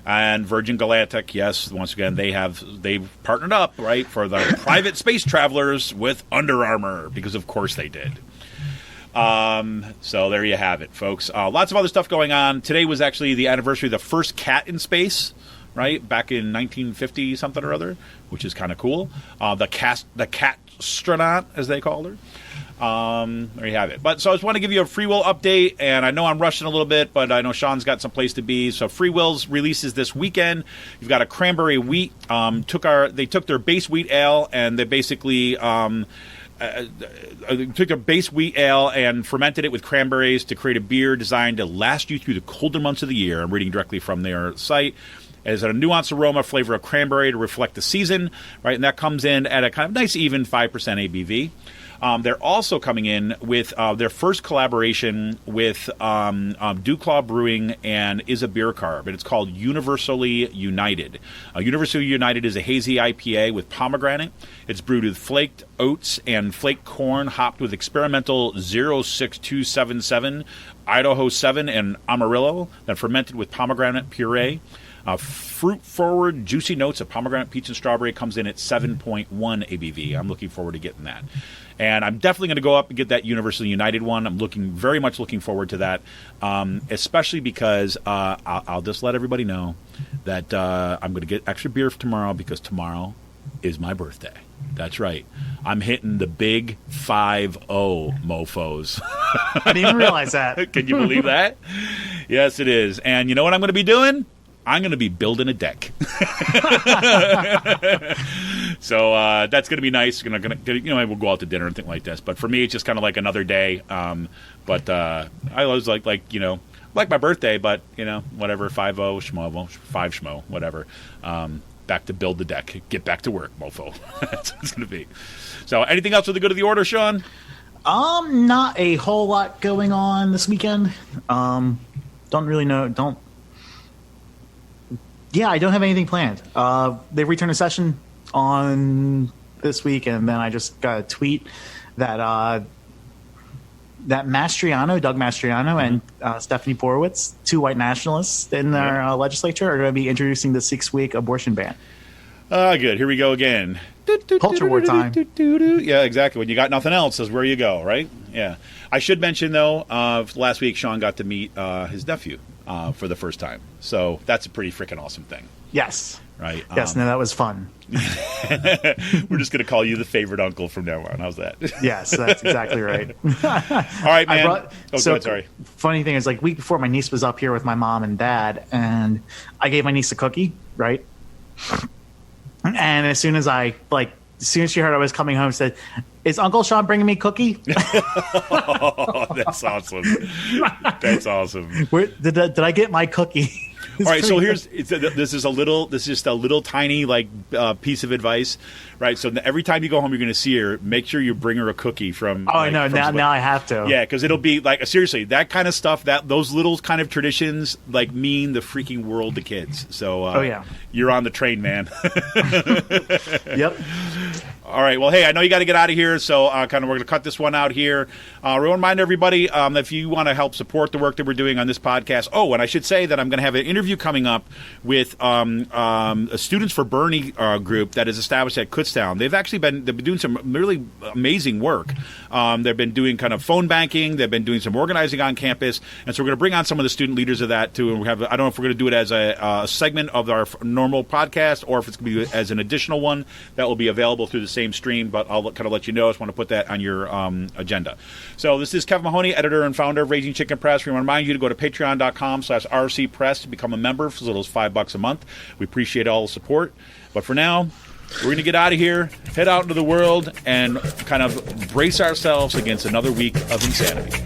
And Virgin Galactic, yes, once again, they've partnered up, right, for the private space travelers with Under Armour, because of course they did. So there you have it, folks. Lots of other stuff going on. Today was actually the anniversary of the first cat in space, right, back in 1950 something or other, which is kind of cool. The cat-astronaut, as they called her. There you have it. But so I just want to give you a Free Will update, and I know I'm rushing a little bit, but I know Sean's got some place to be. So Free Will's releases this weekend. You've got a cranberry wheat. They took their base wheat ale, and they basically took a base wheat ale and fermented it with cranberries to create a beer designed to last you through the colder months of the year. I'm reading directly from their site. It has a nuanced aroma, flavor of cranberry to reflect the season, right? And that comes in at a kind of nice, even 5% ABV. They're also coming in with their first collaboration with Dewclaw Brewing and Is a Beer Carb, and it's called Universally United. Universally United is a hazy IPA with pomegranate. It's brewed with flaked oats and flaked corn, hopped with experimental 06277, Idaho 7, and Amarillo, then fermented with pomegranate puree. Fruit-forward, juicy notes of pomegranate, peach, and strawberry comes in at 7.1 ABV. I'm looking forward to getting that. And I'm definitely going to go up and get that Universally United one. I'm very much looking forward to that, especially because I'll just let everybody know that I'm going to get extra beer for tomorrow because tomorrow is my birthday. That's right. I'm hitting the big 5-0, mofos. I didn't even realize that. Can you believe that? Yes, it is. And you know what I'm going to be doing? I'm going to be building a deck. So that's going to be nice. We'll go out to dinner and things like this. But for me, it's just kind of like another day. But I always like my birthday, but, whatever, 5-0, schmo, 5 schmo, whatever. Back to build the deck. Get back to work, mofo. That's what it's going to be. So anything else for the good of the order, Sean? Not a whole lot going on this weekend. Don't really know. Yeah, I don't have anything planned. They returned a session on this week, and then I just got a tweet that Doug Mastriano, and Stephanie Porowitz, 2 white nationalists in their legislature, are going to be introducing the 6-week abortion ban. Good. Here we go again. Culture war time. Yeah, exactly. When you got nothing else, is where you go, right? Yeah. I should mention, though, last week Sean got to meet his nephew for the first time. So that's a pretty freaking awesome thing. Yes. Right. Yes, no, that was fun. We're just going to call you the favorite uncle from now on. How's that? Yes, that's exactly right. All right, man. Go ahead, sorry. Funny thing is, like, week before, my niece was up here with my mom and dad, and I gave my niece a cookie, right? And as soon as she heard I was coming home, said, "Is Uncle Sean bringing me cookie?" Oh, that's awesome. That's awesome. Did I get my cookie? All right, so this is just a little tiny piece of advice, right? So every time you go home, you're going to see her. Make sure you bring her a cookie from. Oh, I know. Now I have to. Yeah, because it'll be seriously, that kind of stuff, those little kind of traditions mean the freaking world to kids. So you're on the train, man. Yep. All right. Well, hey, I know you got to get out of here, so we're going to cut this one out here. We want to remind everybody that if you want to help support the work that we're doing on this podcast. Oh, and I should say that I'm going to have an interview coming up with a Students for Bernie group that is established at Kutztown. They've been doing some really amazing work. They've been doing kind of phone banking. They've been doing some organizing on campus, and so we're going to bring on some of the student leaders of that too. And I don't know if we're going to do it as a segment of our normal podcast or if it's going to be as an additional one that will be available through the same stream, but I'll kind of let you know. I just want to put that on your agenda. So this is Kevin Mahoney, editor and founder of Raging Chicken Press. We want to remind you to go to patreon.com/rcpress to become a member for as little as $5 a month. We appreciate all the support. But for now, we're going to get out of here, head out into the world, and kind of brace ourselves against another week of insanity.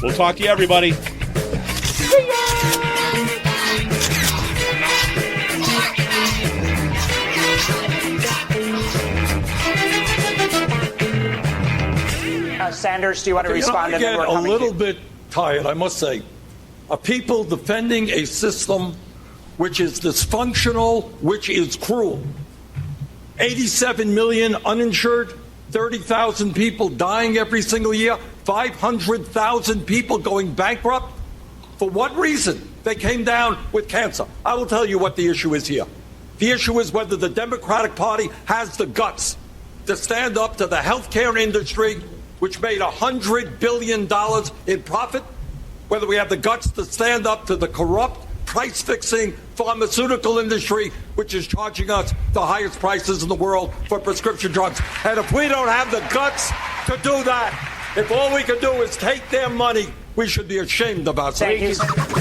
We'll talk to you, everybody. See ya! Sanders, do you want to respond? I get a little bit tired, I must say, of people defending a system which is dysfunctional, which is cruel. 87 million uninsured, 30,000 people dying every single year, 500,000 people going bankrupt. For what reason? They came down with cancer. I will tell you what the issue is here. The issue is whether the Democratic Party has the guts to stand up to the healthcare industry, which made $100 billion in profit, whether we have the guts to stand up to the corrupt, price-fixing pharmaceutical industry, which is charging us the highest prices in the world for prescription drugs. And if we don't have the guts to do that, if all we can do is take their money, we should be ashamed of ourselves. Thank you.